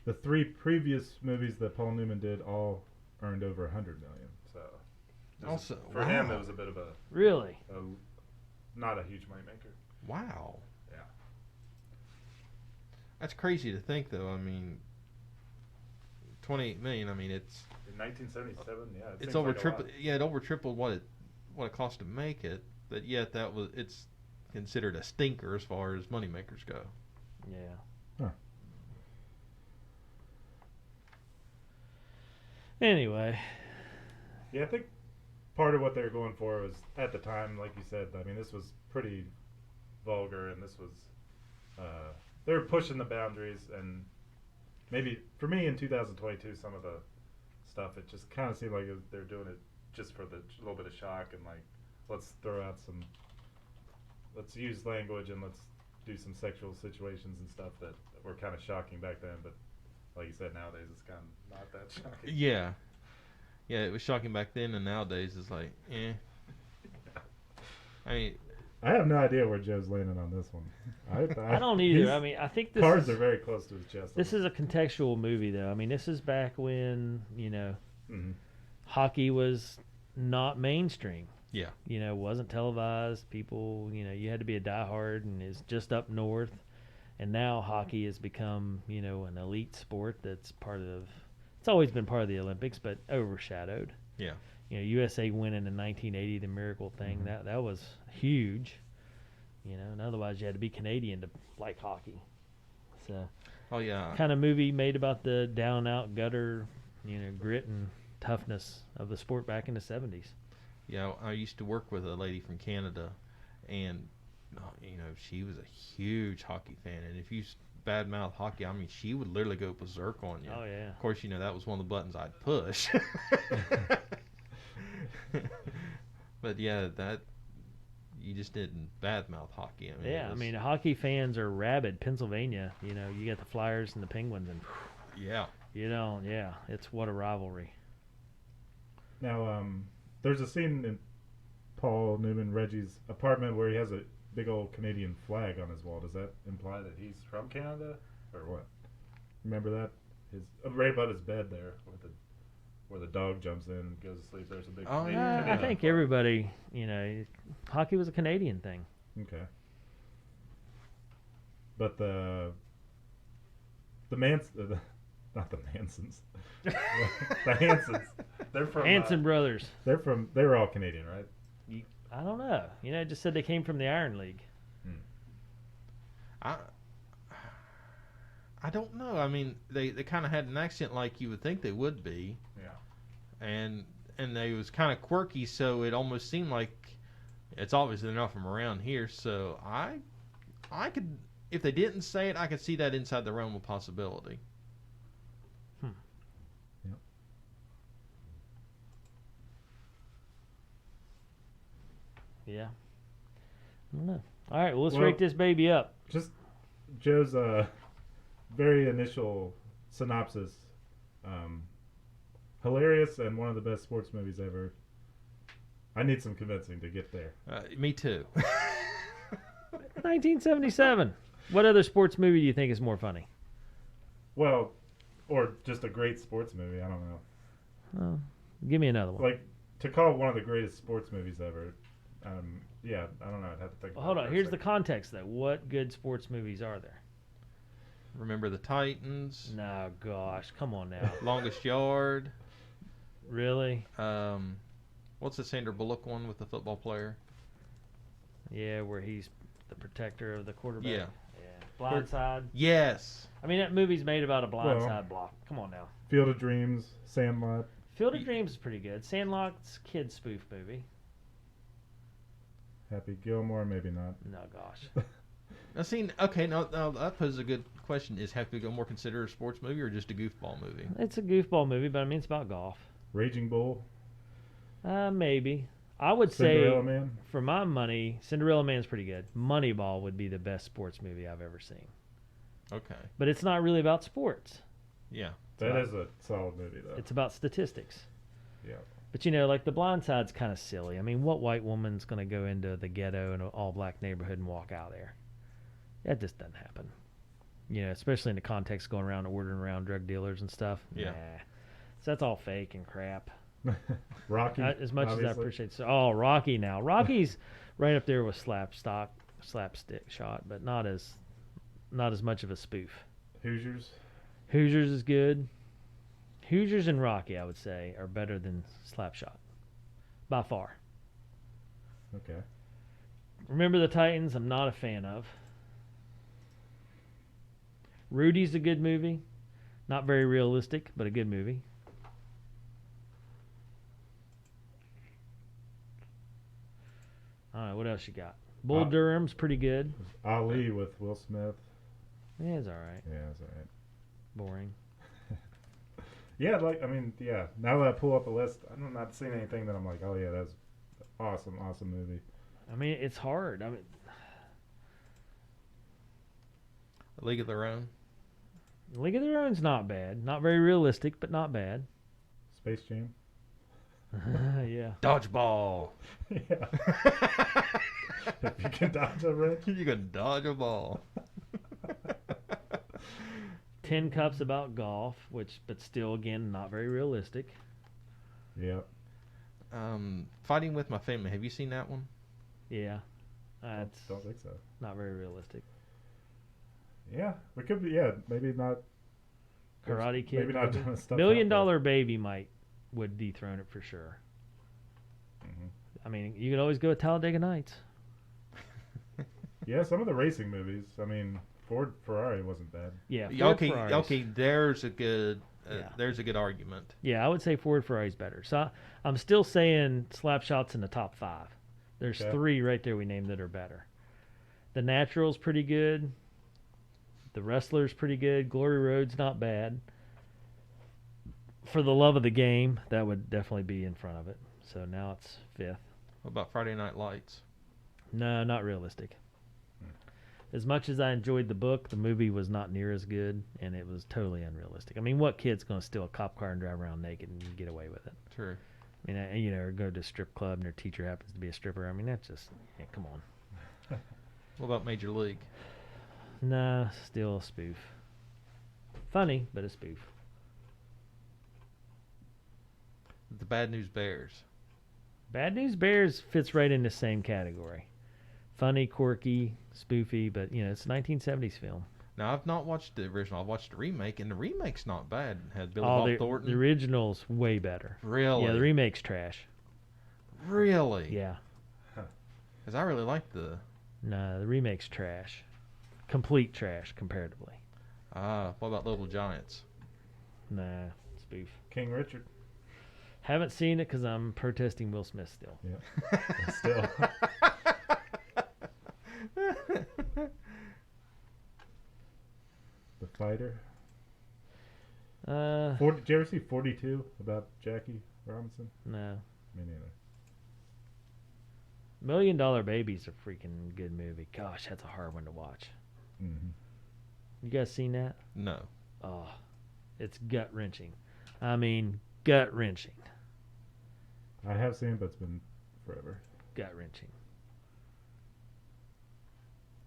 The 3 previous movies that Paul Newman did all earned over 100 million. So Also, for him, it was a bit of Really? not a huge moneymaker. Wow. Yeah. That's crazy to think, though. I mean, 28 million. I mean, it's In 1977, yeah. it's over triple. Yeah, it over tripled what it cost to make it. But yet it's considered a stinker as far as moneymakers go. Yeah. Huh. Anyway. Yeah, I think part of what they were going for was, at the time, like you said, I mean, this was pretty vulgar, and this was, they were pushing the boundaries, and maybe, for me, in 2022, some of the stuff, it just kind of seemed like they're doing it just for the little bit of shock, and like, let's use language, and let's do some sexual situations and stuff that were kind of shocking back then, but like you said, nowadays it's kind of not that shocking. Yeah. Yeah, it was shocking back then, and nowadays it's like, eh. I mean, I have no idea where Joe's landing on this one. I don't either. I mean, I think this cards are very close to his chest. This is a contextual movie, though. I mean, this is back when, Mm-hmm. hockey was not mainstream. yeah. Wasn't televised. People, you had to be a diehard, and is just up north. And now hockey has become, an elite sport that's it's always been part of the Olympics, but overshadowed. Yeah. USA winning in 1980, the miracle thing, Mm-hmm. that was huge. And otherwise you had to be Canadian to like hockey. So, Oh yeah. kind of movie made about the down out gutter, grit and toughness of the sport back in the 70s. Yeah, I used to work with a lady from Canada, and she was a huge hockey fan, and if you badmouth hockey, I mean, she would literally go berserk on you. Oh yeah. Of course, that was one of the buttons I'd push. But yeah, that you just didn't badmouth hockey. I mean, Yeah, I mean, hockey fans are rabid. Pennsylvania, you got the Flyers and the Penguins, and yeah, yeah, it's what a rivalry. Now, there's a scene in Paul Newman, Reggie's apartment, where he has a big old Canadian flag on his wall. Does that imply that he's from Canada, or what? Remember that? Right above his bed there, where the dog jumps in and goes to sleep. There's a big. Oh, Canadian yeah. I think flag. everybody, hockey was a Canadian thing. Okay. But the not the Mansons, the Hansons. They're from Hanson Brothers. They were all Canadian, right? I don't know. It just said they came from the Iron League. I don't know. I mean, they kind of had an accent like you would think they would be, Yeah. and and they was kind of quirky, so it almost seemed like it's obvious they're not from around here. So I could, if they didn't say it, I could see that inside the realm of possibility. Yep. Yeah. I don't know. All right, well, let's rate this baby up. Just Joe's very initial synopsis. Hilarious and one of the best sports movies ever. I need some convincing to get there. Me too. 1977. What other sports movie do you think is more funny? Well, or just a great sports movie. I don't know. Give me another one. Like, to call it one of the greatest sports movies ever. Yeah, I don't know. I'd have to think about Hold it on. for a Here's the second. context, though. What good sports movies are there? Remember the Titans? No, gosh. Come on now. Longest Yard. Really? What's the Sandra Bullock one with the football player? Yeah, where he's the protector of the quarterback. Yeah. Blindside. Yes. I mean, that movie's made about a blindside block. Come on now. Field of Dreams, Sandlot. Field of Dreams is pretty good. Sandlot's kid spoof movie. Happy Gilmore, maybe not. No, gosh. Now, see, okay, now that poses a good question. Is Happy Gilmore considered a sports movie or just a goofball movie? It's a goofball movie, but I mean, it's about golf. Raging Bull. Maybe. I would Cinderella say, Man. for my money, Cinderella Man's pretty good. Moneyball would be the best sports movie I've ever seen. Okay. But it's not really about sports. Yeah. That is a solid movie, though. It's about statistics. Yeah. But, like the Blind Side's kind of silly. I mean, what white woman's going to go into the ghetto in an all-black neighborhood and walk out there? That just doesn't happen. Especially in the context going around ordering around drug dealers and stuff. Yeah. Nah. So that's all fake and crap. Rocky. As much obviously. as I appreciate Rocky now. Rocky's right up there with slapstick shot, but not as much of a spoof. Hoosiers. Hoosiers is good. Hoosiers and Rocky, I would say, are better than Slapshot. By far. Okay. Remember the Titans, I'm not a fan of. Rudy's a good movie. Not very realistic, but a good movie. All right, what else you got? Bull Durham's pretty good. Ali with Will Smith. Yeah, it's all right. Yeah, it's all right. Boring. Yeah, now that I pull up a list, I'm not seeing anything that I'm like, oh yeah, that's awesome movie. I mean, it's hard. I mean, League of Their Own. League of Their Own's not bad. Not very realistic, but not bad. Space Jam. Yeah. Dodgeball. Yeah. If you can dodge a wrench. You can dodge a ball. 10 Cups about golf, but still, again, not very realistic. Yeah. Fighting with My Family. Have you seen that one? Yeah. It's Don't think so. not very realistic. Yeah, we could be. Yeah, maybe not. Karate Kid. Maybe not doing stuff. $1 Million Baby would dethrone it for sure. Mm-hmm. I mean, you could always go with Talladega Nights. Yeah, some of the racing movies. I mean, Ford Ferrari wasn't bad. Yeah. Ford Okay. Ferraris. Okay. There's a good. Yeah. There's a good argument. Yeah, I would say Ford Ferrari's better. So I'm still saying Slapshot's in the top 5. There's Okay. 3 right there we named that are better. The Natural's pretty good. The Wrestler's pretty good. Glory Road's not bad. For the Love of the Game, that would definitely be in front of it. So now it's 5th. What about Friday Night Lights? No, not realistic. As much as I enjoyed the book, the movie was not near as good, and it was totally unrealistic. I mean, what kid's going to steal a cop car and drive around naked and get away with it? True. I mean, or go to a strip club and their teacher happens to be a stripper. I mean, that's just, come on. What about Major League? Nah, still a spoof. Funny, but a spoof. The Bad News Bears. Bad News Bears fits right in the same category. Funny, quirky, spoofy, but, it's a 1970s film. Now, I've not watched the original. I've watched the remake, and the remake's not bad. It had Billy Oh, Bob the Thornton. original's way better. Really? Yeah, the remake's trash. Really? Yeah. Because I really like the... No, the remake's trash. Complete trash, comparatively. What about Little Giants? Nah, spoof. King Richard. Haven't seen it because I'm protesting Will Smith still. Yeah. Still. The Fighter. 40, Did you ever see 42 about Jackie Robinson? no. Me neither. $1 Million Baby's a freaking good movie. Gosh, that's a hard one to watch. Mm-hmm. You guys seen that? No. Oh, it's gut wrenching. I mean, gut wrenching. I have seen it, but it's been forever. Gut wrenching.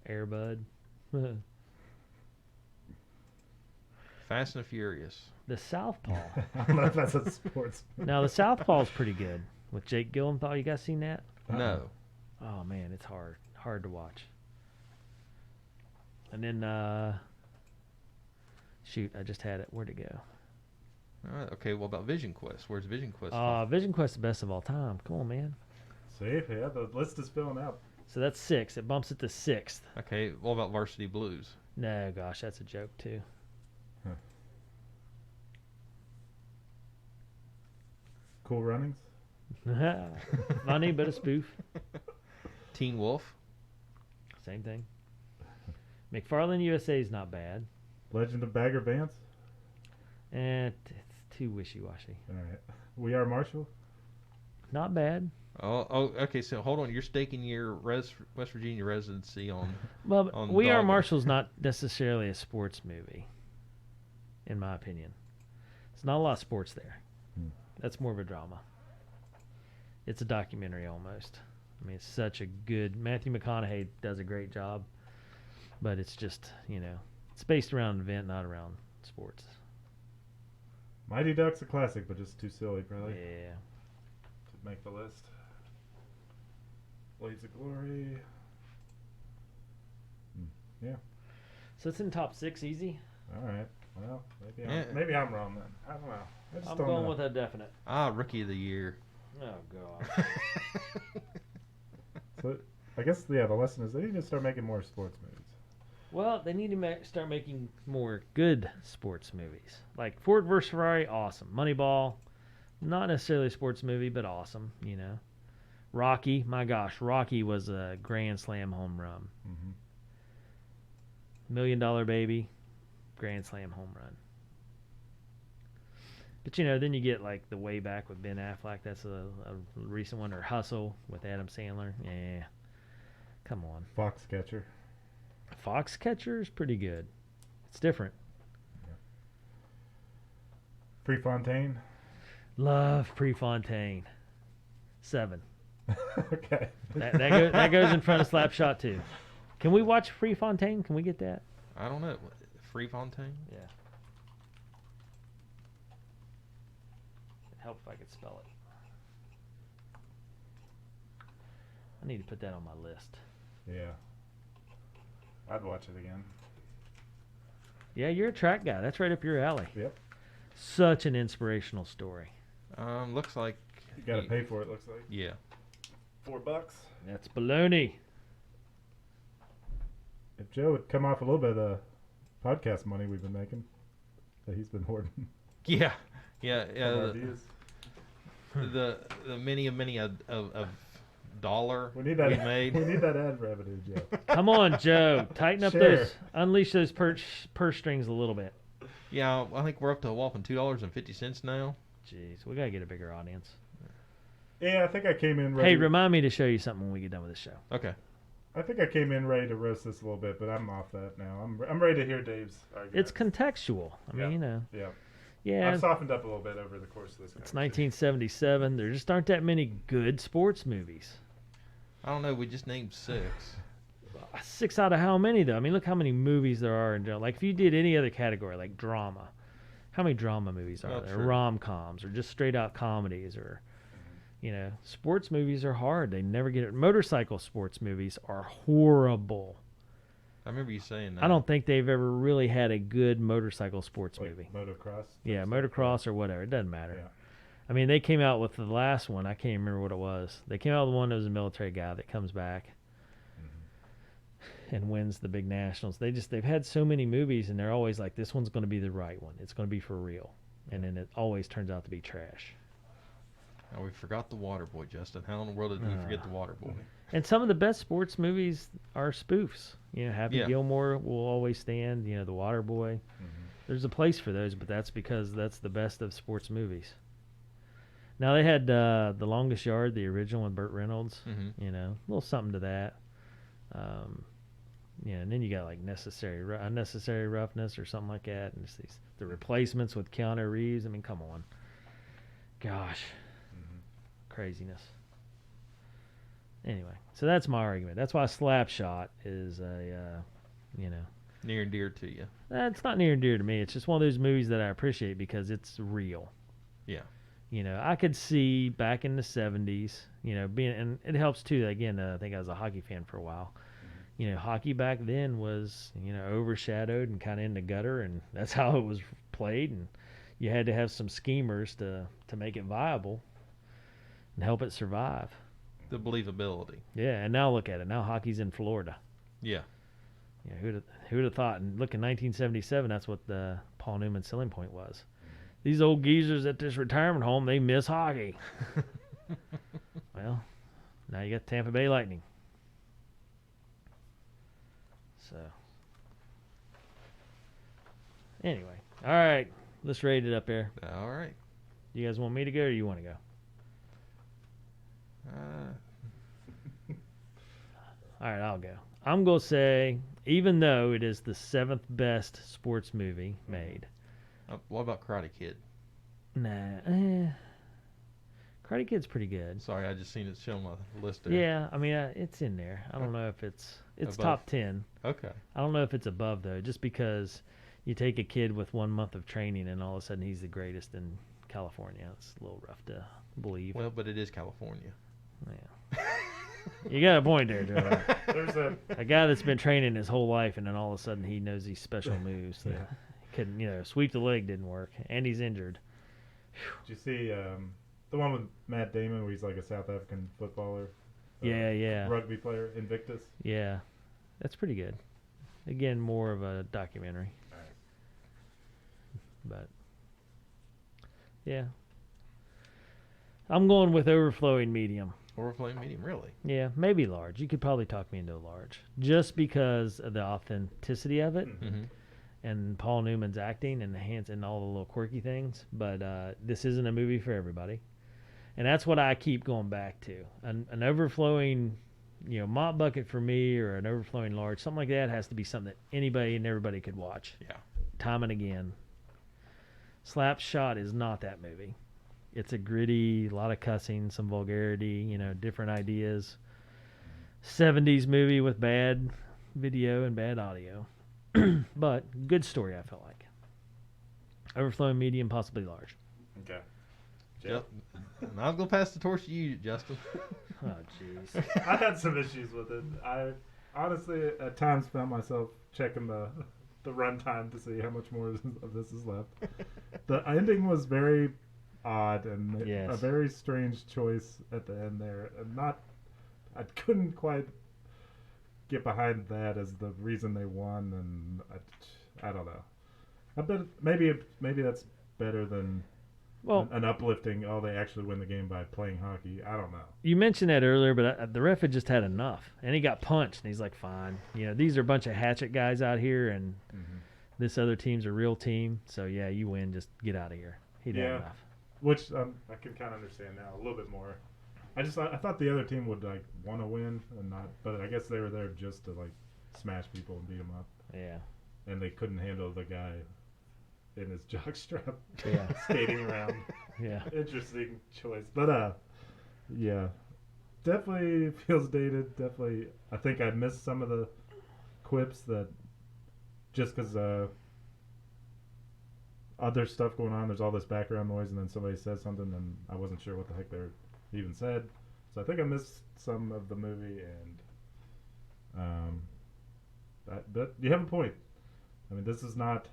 Airbud. Fast and Furious. The Southpaw. I don't know if that's a sports. Now the Southpaw's pretty good with Jake Gyllenhaal. You guys seen that? No. Oh man, it's hard to watch. And then shoot, I just had it. Where'd it go? All right. Okay. What about Vision Quest? Where's Vision Quest? Vision Quest, the best of all time. Come on, man. See, yeah, the list is filling out. So that's 6. It bumps it to 6th. Okay. What about Varsity Blues? No, gosh, that's a joke too. Huh. Cool Runnings. Funny, but a spoof. Teen Wolf. Same thing. McFarlane USA is not bad. Legend of Bagger Vance. It's too wishy-washy. All right. We Are Marshall. Oh, Not bad. okay. So hold on. You're staking your West Virginia residency on. Well, on We Are Dog. Marshall's not necessarily a sports movie, in my opinion. There's not a lot of sports there. That's more of a drama. It's a documentary almost. I mean, it's such a good... Matthew McConaughey does a great job, but it's just, it's based around an event, not around sports. Mighty Ducks a classic, but just too silly, probably, Yeah. to make the list. Blades of Glory. Yeah. So it's in top 6 easy? All right. Well, Yeah. maybe I'm wrong then. I don't know. I just I'm don't going know. with a definite. Rookie of the Year. Oh, God. So, I guess, the lesson is they need to start making more sports movies. Well, they need to start making more good sports movies. Like Ford vs. Ferrari, awesome. Moneyball, not necessarily a sports movie, but awesome, Rocky, my gosh, Rocky was a grand slam home run. Mm-hmm. $1 Million Baby, grand slam home run. But, then you get like The Way Back with Ben Affleck. That's a recent one. Or Hustle with Adam Sandler. Yeah. Come on. Foxcatcher. Foxcatcher is pretty good. It's different. Prefontaine. Love Prefontaine. 7. Okay. That goes in front of Slapshot too. Can we watch Prefontaine? Can we get that? I don't know. Freefontaine? Yeah. It'd help if I could spell it. I need to put that on my list. Yeah. I'd watch it again. Yeah, you're a track guy. That's right up your alley. Yep. Such an inspirational story. Looks like You gotta pay for it, looks like. Yeah. $4. That's baloney. If Joe would come off a little bit of the podcast money we've been making, that he's been hoarding. Yeah. from ideas. The many of dollar We need that. we made. We need that ad revenue, Joe. Come on, Joe. Tighten up Sure. unleash those purse strings a little bit. Yeah, I think we're up to a whopping $2.50 now. Jeez, we gotta get a bigger audience. Yeah, I think I came in ready. Hey, remind me to show you something when we get done with this show. Okay. I think I came in ready to roast this a little bit, but I'm off that now. I'm ready to hear Dave's argument. It's contextual. I mean, Yeah. yeah. I've softened up a little bit over the course of this. It's conversation. 1977. There just aren't that many good sports movies. I don't know. We just named 6. 6 out of how many though? I mean, look how many movies there are in general. Like if you did any other category, like drama, how many drama movies are Oh, there? true. Rom-coms or just straight out comedies or, sports movies are hard. They never get it. Motorcycle sports movies are horrible. I remember you saying that. I don't think they've ever really had a good motorcycle sports Like movie. motocross. Yeah, motocross or whatever. It doesn't matter. Yeah. I mean, they came out with the last one. I can't remember what it was. They came out with one that was a military guy that comes back and wins the big nationals. They've had so many movies, and they're always like, this one's going to be the right one. It's going to be for real. And then it always turns out to be trash. Oh, we forgot the Water Boy, Justin. How in the world did we forget the Water Boy? And some of the best sports movies are spoofs. You know, Happy Yeah. Gilmore will always stand. You know, The Water Boy. Mm-hmm. There's a place for those, but that's because that's the best of sports movies. Now they had The Longest Yard, the original with Burt Reynolds. Mm-hmm. You know, a little something to that. Yeah, and then you got like Unnecessary Roughness or something like that, and it's the Replacements with Keanu Reeves. I mean, come on, gosh, craziness. Anyway, so that's my argument. That's why Slapshot is a, Near and dear to you. it's not near and dear to me. It's just one of those movies that I appreciate because it's real. Yeah. You know, I could see back in the 70s, and it helps too. Again, I think I was a hockey fan for a while. You know, hockey back then was, overshadowed and kind of in the gutter, and that's how it was played. And you had to have some schemers to make it viable and help it survive. The believability. Yeah, and now look at it. Now hockey's in Florida. Yeah. Yeah, who'd have thought? And look, in 1977, that's what the Paul Newman selling point was. These old geezers at this retirement home, they miss hockey. Well, now you got the Tampa Bay Lightning. So, anyway, all right, let's rate it up there. All right. You guys want me to go, or you want to go? All right, I'll go. I'm gonna say, even though it is the 7th best sports movie made. What about Karate Kid? Nah, Karate Kid's pretty good. Sorry, I just seen it show on my list there. Yeah, I mean, it's in there. I don't know if it's Above. top 10. Okay. I don't know if it's above, though, just because you take a kid with 1 month of training and all of a sudden he's the greatest in California. It's a little rough to believe. Well, but it is California. Yeah. You got a point there, Joe. There's A guy that's been training his whole life and then all of a sudden he knows these special moves that couldn't, sweep the leg didn't work, and he's injured. Did you see the one with Matt Damon where he's like a South African footballer? Yeah. Rugby player, Invictus. Yeah, that's pretty good. Again, more of a documentary. All right. But, yeah. I'm going with overflowing medium. Overflowing medium, really? Yeah, maybe large. You could probably talk me into a large. Just because of the authenticity of it Mm-hmm. and Paul Newman's acting and the hands and all the little quirky things. But this isn't a movie for everybody. And that's what I keep going back to. An overflowing, mop bucket for me, or an overflowing large, something like that has to be something that anybody and everybody could watch. Yeah. Time and again. Slapshot is not that movie. It's a gritty, a lot of cussing, some vulgarity, different ideas. 70s movie with bad video and bad audio. But good story, I felt like. Overflowing medium, possibly large. Okay. Yep. I was going to pass the torch to you, Justin. Oh, jeez. I had some issues with it. I honestly at times found myself checking the runtime to see how much more of this is left. The ending was very odd and Yes. a very strange choice at the end there. And I couldn't quite get behind that as the reason they won, and I don't know. I bet maybe that's better than an uplifting. Oh, they actually win the game by playing hockey. I don't know. You mentioned that earlier, but the ref had just had enough, and he got punched, and he's like, "Fine, these are a bunch of hatchet guys out here, and this other team's a real team. So yeah, you win. Just get out of here." He'd had enough. Which I can kind of understand now a little bit more. I thought the other team would like want to win and not, but I guess they were there just to like smash people and beat them up. Yeah. And they couldn't handle the guy in his jockstrap Yeah. skating around. Yeah. Interesting choice, but yeah, definitely feels dated. Definitely, I think I missed some of the quips that just because other stuff going on. There's all this background noise, and then somebody says something, and I wasn't sure what the heck they even said. So I think I missed some of the movie, and but you have a point. I mean, this is not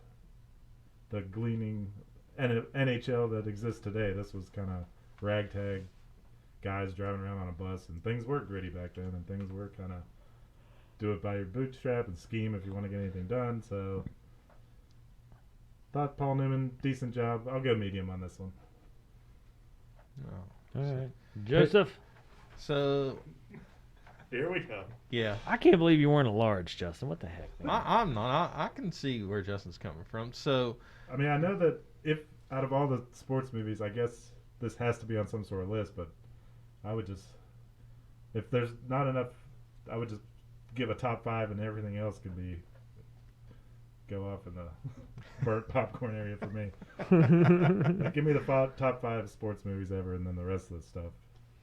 the gleaming NHL that exists today. This was kind of ragtag guys driving around on a bus, and things were gritty back then, and things were kind of do it by your bootstrap and scheme if you want to get anything done. So thought Paul Newman, decent job. I'll go medium on this one. Oh. All right. Joseph? So, Here we go. yeah. I can't believe you weren't a large, Justin. What the heck, man? I'm not. I can see where Justin's coming from. So, I mean, I know that if out of all the sports movies, I guess this has to be on some sort of list, but I would just, if there's not enough, I would just give a top 5 and everything else could be go off in the burnt popcorn area for me. Like, give me the top 5 sports movies ever, and then the rest of the stuff.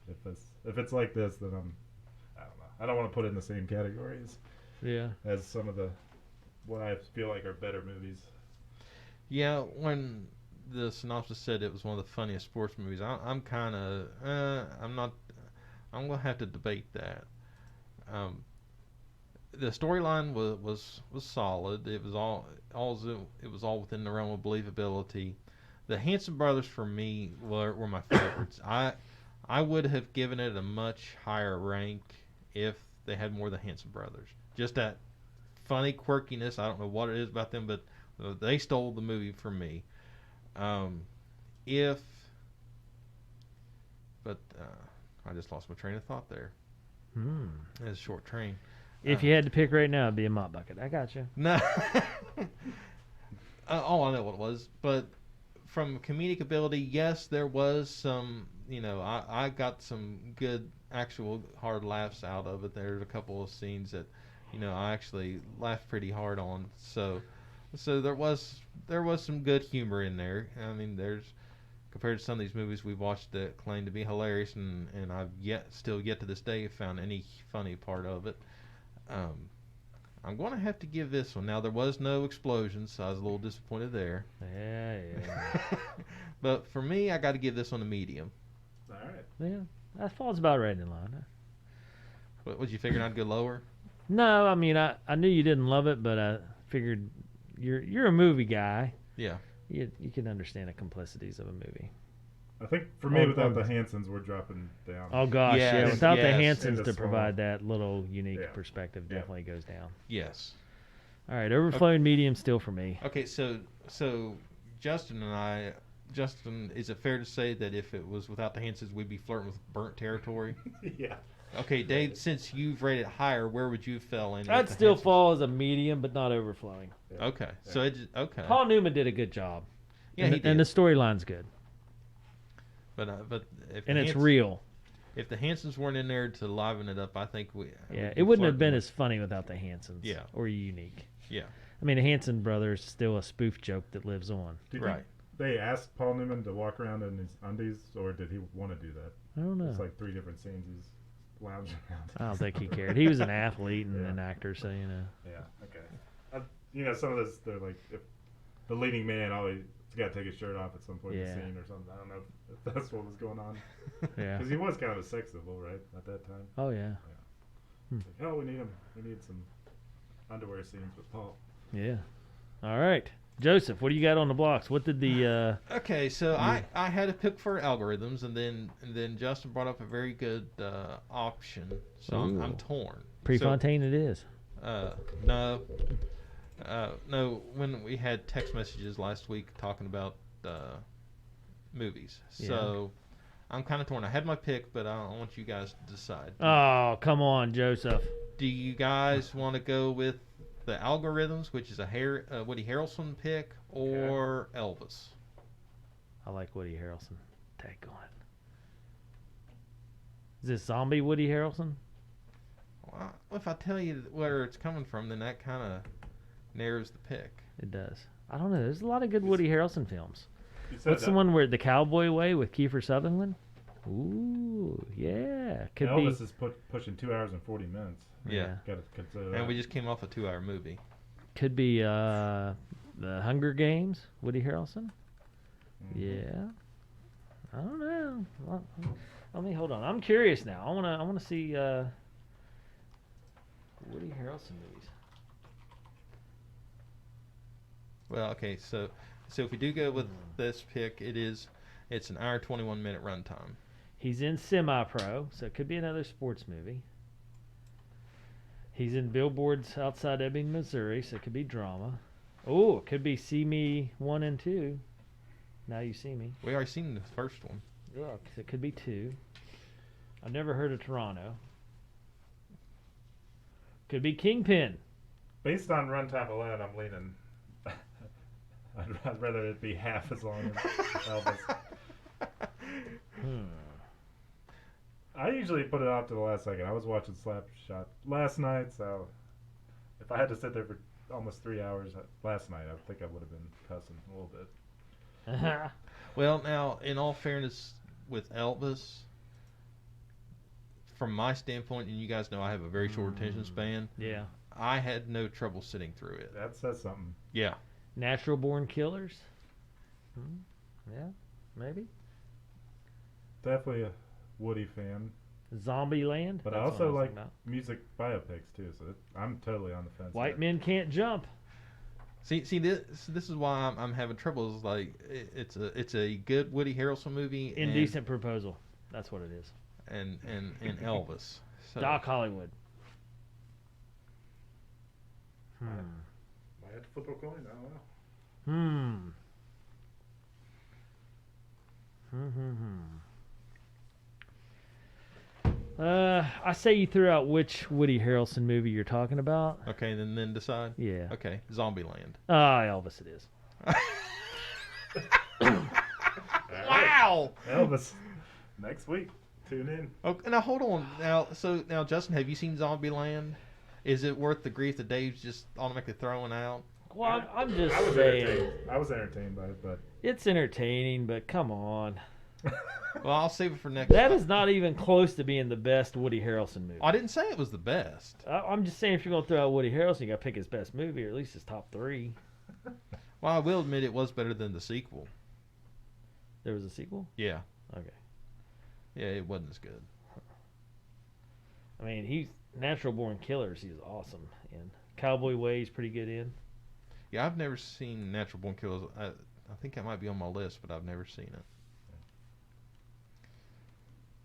If it's like this, then I don't know. I don't want to put it in the same categories Yeah. as some of the what I feel like are better movies. yeah, when the synopsis said it was one of the funniest sports movies, I'm kind of, I'm not, I'm going to have to debate that. The storyline was solid. It was all within the realm of believability. The Hanson Brothers for me were my favorites. I would have given it a much higher rank if they had more of the Hanson Brothers. Just that funny quirkiness. I don't know what it is about them, but they stole the movie from me. I just lost my train of thought there. It's a short train. If you had to pick right now, it'd be a mop bucket. I got you. No. I know what it was, but from comedic ability, yes, there was some. I got some good, actual hard laughs out of it. There's a couple of scenes that, I actually laughed pretty hard on. So there was some good humor in there. I mean, compared to some of these movies we've watched that claim to be hilarious, and I've still yet to this day found any funny part of it. I'm going to have to give this one. Now, there was no explosions, so I was a little disappointed there. Yeah. But for me, I got to give this one a medium. All right. Yeah, that falls about right in line. What, was you figuring I'd go lower? No, I mean, I knew you didn't love it, but I figured you're a movie guy. Yeah. You can understand the complexities of a movie. I think for me, without the Hansons, we're dropping down. Oh gosh, Yes, yeah. Without the yes. Hansons In to the provide that little unique Yeah. perspective, Yeah. definitely goes down. Yes. All right, overflowing medium still for me. Okay, so Justin, is it fair to say that if it was without the Hansons, we'd be flirting with burnt territory? Yeah. Okay, Dave, since you've rated it higher, where would you fell in? I'd with the still Hansons? fall as a medium, but not overflowing. Yeah. Okay, so okay. Paul Newman did a good job. Yeah, and, he and the did. storyline's good, But if and the it's real. If the Hansons weren't in there to liven it up, I think It wouldn't have been as funny without the Hansons. Yeah. Or unique. Yeah. I mean, the Hanson Brothers still a spoof joke that lives on. Do you Right. think they asked Paul Newman to walk around in his undies, or did he want to do that? I don't know. It's like 3 different scenes. He's lounging around. I don't think he cared. He was an athlete and Yeah. an actor, so you know. Yeah. Okay. Some of this, they're like, if the leading man always got to take his shirt off at some point in Yeah. the scene or something. I don't know if that's what was going on. Yeah. Because he was kind of a sex symbol, right, at that time. Oh yeah. Like, oh, we need him. We need some underwear scenes with Paul. Yeah. All right, Joseph, what do you got on the blocks? What did the? Okay, so I had a pick for algorithms, and then Justin brought up a very good option. So I'm Ooh. torn. Prefontaine it is. No. No, when we had text messages last week talking about movies. So I'm kind of torn. I had my pick, but I want you guys to decide. Oh, come on, Joseph. Do you guys want to go with the algorithms, which is a Woody Harrelson pick, or Elvis? I like Woody Harrelson. Take on. Is this zombie Woody Harrelson? Well, if I tell you where it's coming from, then that kind of narrows the pick. It does. I don't know. There's a lot of good Woody Harrelson films. You said What's that the one where the Cowboy Way with Kiefer Sutherland? Ooh, yeah. Could Elvis be. is pushing 2 hours and 40 minutes. Yeah. Got to consider that. And we just came off a 2-hour movie. Could be the Hunger Games. Woody Harrelson. Mhm. Yeah. I don't know. Let me hold on. I'm curious now. I wanna see Woody Harrelson movies. Well, okay, so if we do go with this pick, it's an hour 21-minute runtime. He's in Semi-Pro, so it could be another sports movie. He's in Billboards Outside Ebbing, Missouri, so it could be drama. Oh, it could be See Me 1 and 2. Now You See Me. We already seen the first one. Yeah, 'cause it could be 2. I've never heard of Toronto. Could be Kingpin. Based on runtime alone, I'm leaning. I'd rather it be half as long as Elvis. I usually put it off to the last second. I was watching Slapshot last night, so if I had to sit there for almost 3 hours last night, I think I would have been cussing a little bit. Well, now, in all fairness, with Elvis, from my standpoint, and you guys know I have a very short attention span, Yeah. I had no trouble sitting through it. That says something. Yeah. Natural Born Killers. Yeah, maybe. Definitely a Woody fan. Zombieland. But That's I what also was like thinking about. music biopics too, so I'm totally on the fence. White there. Men Can't Jump. See, this is why I'm having trouble. Is like it's a good Woody Harrelson movie. Indecent Proposal. That's what it is. And Elvis. So, Doc Hollywood. Might have to flip a coin. I don't know. I say you threw out which Woody Harrelson movie you're talking about. Okay, then decide. Yeah. Okay, Zombieland. Elvis it is. Wow. Elvis. Next week. Tune in. Okay, now hold on. Now, Justin, have you seen Zombieland? Is it worth the grief that Dave's just automatically throwing out? Well, I'm just I was saying. entertained. I was entertained by it, but It's entertaining, but come on. Well, I'll save it for next That time. is not even close to being the best Woody Harrelson movie. I didn't say it was the best. I'm just saying, if you're going to throw out Woody Harrelson, you got to pick his best movie, or at least his top 3. Well, I will admit it was better than the sequel. There was a sequel? Yeah. Okay. Yeah, it wasn't as good. I mean, he's Natural Born Killers. He's awesome in. Cowboy Way, he's pretty good in. Yeah, I've never seen Natural Born Killers. I think that might be on my list, but I've never seen it.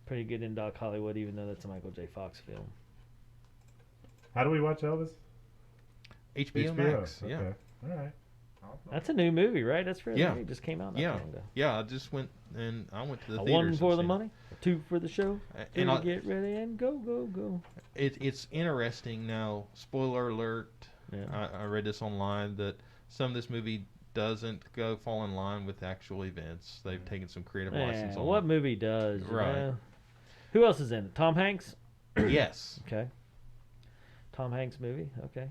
Pretty good in Doc Hollywood, even though that's a Michael J. Fox film. how do we watch Elvis? HBO Max. Yeah. Okay. All right. That's a new movie, right? That's fairly Yeah. new. It just came out not Yeah. long ago. Yeah, I just went and I went to the A theaters. 1 and for the seen it. money, a 2 for the show, 3 And to get ready, and go, go, go. it's interesting now. Spoiler alert. Yeah. I read this online that some of this movie doesn't fall in line with actual events. They've taken some creative license on what it. movie does? Right. Yeah. Who else is in it? Tom Hanks? Yes. Okay. Tom Hanks movie? Okay.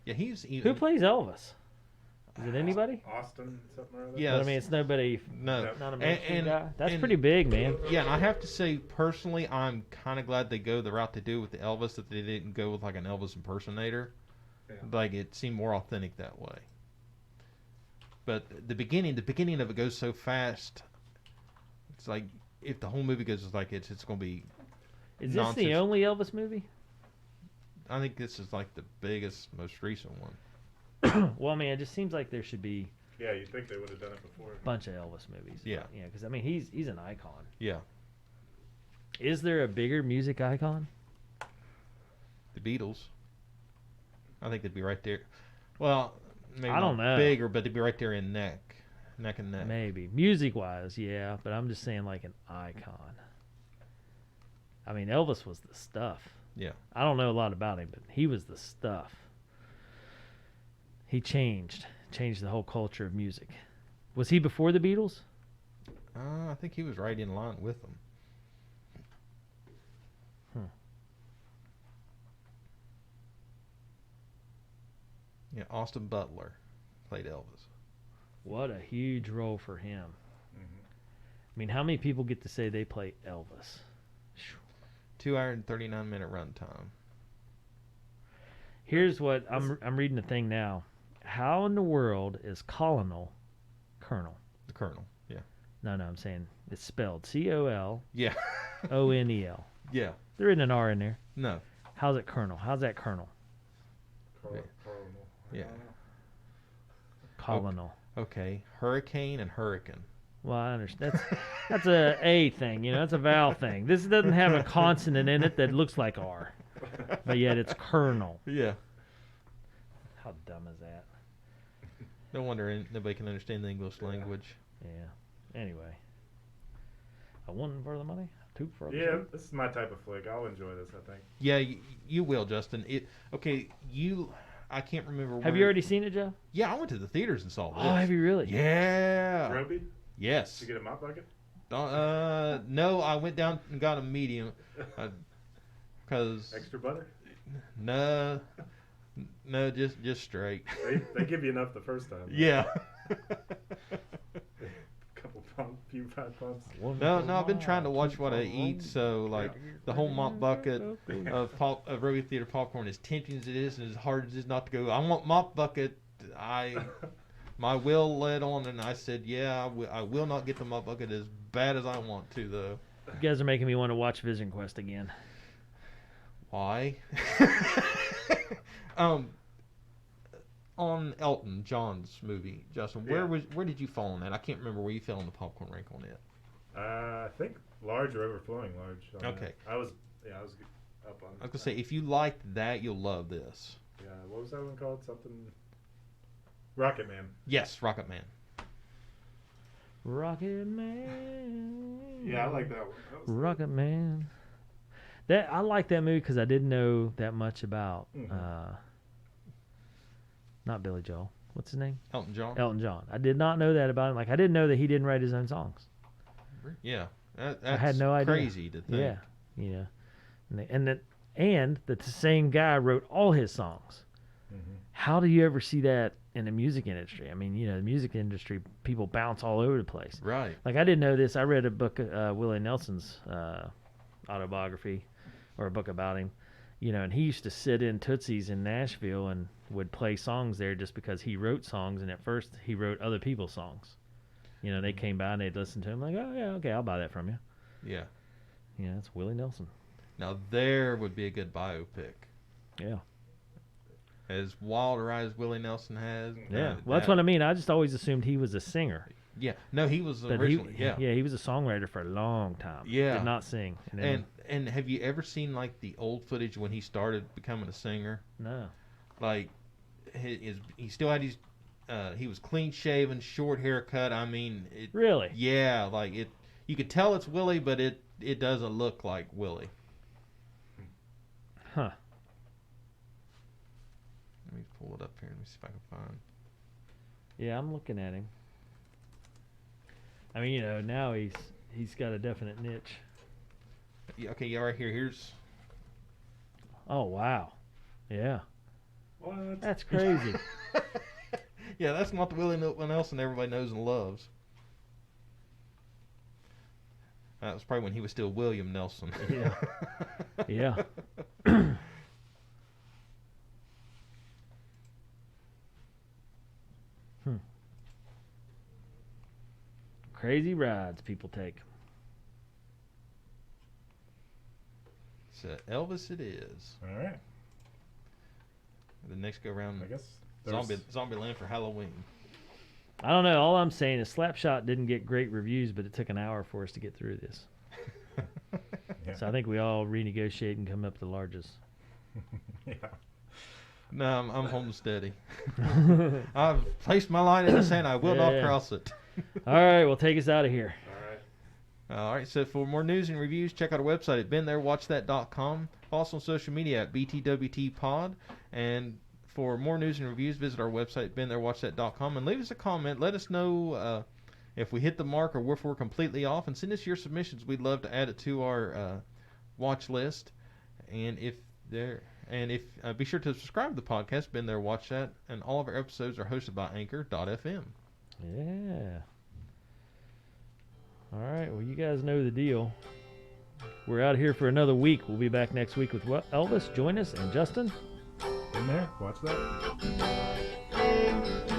Yeah, he's Who plays Elvis? Is it anybody? Austin, something or other? Yeah. But, I mean, it's nobody, No. not a mainstream guy. That's and- pretty big, man. Yeah, and I have to say, personally, I'm kind of glad they go the route they do with the Elvis, that they didn't go with like an Elvis impersonator. Yeah. Like, it seemed more authentic that way. But the beginning of it goes so fast. It's like, if the whole movie goes like it's going to be, Is this nonsense. the only Elvis movie? I think this is like the biggest, most recent one. Well, I mean, it just seems like there should be Yeah, you'd think they would have done it before. a bunch of Elvis movies. Yeah. Yeah, because, I mean, he's an icon. Yeah. Is there a bigger music icon? The Beatles. I think they'd be right there. Well, maybe I don't not know. bigger, but they'd be right there in neck and neck. Maybe. Music-wise, yeah, but I'm just saying like an icon. I mean, Elvis was the stuff. Yeah. I don't know a lot about him, but he was the stuff. He changed the whole culture of music. Was he before the Beatles? I think he was right in line with them. Yeah, Austin Butler played Elvis. What a huge role for him. Mm-hmm. I mean, how many people get to say they play Elvis? 2 hour and 39-minute runtime. Here's what I'm reading the thing now. How in the world is Colonel? The Colonel. Yeah. No, I'm saying it's spelled COLONEL. Yeah. Yeah. There isn't an R in there. No. How's it Colonel? How's that Colonel? Yeah. Yeah. Colonel. Okay. Hurricane and Hurricane. Well, I understand. That's a thing, that's a vowel thing. This doesn't have a consonant in it that looks like R, but yet it's Colonel. Yeah. How dumb is that? No wonder nobody can understand the English language. Yeah. Anyway. A one for the money, two for the Yeah, show. this is my type of flick. I'll enjoy this, I think. Yeah, you will, Justin. I can't remember. Have you already seen it, Joe? Yeah, I went to the theaters and saw this. Oh, have you really? Yeah. Roby? Yes. Did you get a mop bucket? No, I went down and got a medium. Cause Extra butter? no, just straight. They give you enough the first time. Yeah. Couple few fat pumps. No, I've been trying to watch what I eat, so like the whole mop bucket of Roby Theater popcorn, as tempting as it is and as hard as it is not to go, I want mop bucket. My will led on, and I said, yeah, I will not get the mop bucket as bad as I want to, though. You guys are making me want to watch Vision Quest again. Why? On Elton John's movie, Justin, where did you fall on that? I can't remember where you fell on the popcorn rank on it. I think large or overflowing large. Okay. I was up on. I was gonna say, if you liked that, you'll love this. Yeah, what was that one called? Something. Rocket Man. Yes, Rocket Man. Rocket Man. Yeah, I like that one. Rocket Man. I like that movie because I didn't know that much about. Not Billy Joel. What's his name? Elton John. Elton John. I did not know that about him. Like I didn't know that he didn't write his own songs. Yeah, that's I had no idea. Crazy to think. Yeah, and that the same guy wrote all his songs. Mm-hmm. How do you ever see that in the music industry? I mean, the music industry, people bounce all over the place. Right. Like I didn't know this. I read a book, Willie Nelson's autobiography, or a book about him. And he used to sit in Tootsie's in Nashville and would play songs there just because he wrote songs. And at first, he wrote other people's songs. They came by and they'd listen to him like, oh, yeah, okay, I'll buy that from you. Yeah. Yeah, it's Willie Nelson. Now, there would be a good biopic. Yeah. As wilder as Willie Nelson has. Yeah. Well, that's what I mean. I just always assumed he was a singer. Yeah. No, he was But originally. Yeah, he was a songwriter for a long time. Yeah. Did not sing. And have you ever seen like the old footage when he started becoming a singer? No. Like he still had his he was clean shaven, short haircut. I mean, Really? Yeah, like it. You could tell it's Willie, but it doesn't look like Willie. Huh. Let me pull it up here. Let me see if I can find. Yeah, I'm looking at him. I mean, now he's got a definite niche. Yeah, okay, yeah, right here. Here's. Oh wow. Yeah. What? That's crazy. Yeah, that's not the Willie Nelson everybody knows and loves. That was probably when he was still William Nelson. Yeah. Yeah. Crazy rides people take. So Elvis it is. All right. The next go round. I guess. Zombieland for Halloween. I don't know. All I'm saying is Slapshot didn't get great reviews, but it took an hour for us to get through this. Yeah. So I think we all renegotiate and come up with the largest. Yeah. No, I'm home steady. I've placed my line in the sand. I will not cross it. All right, well, take us out of here. All right, so for more news and reviews, check out our website at beentherewatchthat.com. Also on social media at BTWTpod. And for more news and reviews, visit our website at beentherewatchthat.com and leave us a comment. Let us know if we hit the mark or if we're completely off. And send us your submissions. We'd love to add it to our watch list. And be sure to subscribe to the podcast, Been There, Watch That. And all of our episodes are hosted by Anchor.fm. Yeah. All right, well, you guys know the deal. We're out here for another week. We'll be back next week with Elvis. Join us, and Justin. In there, watch that.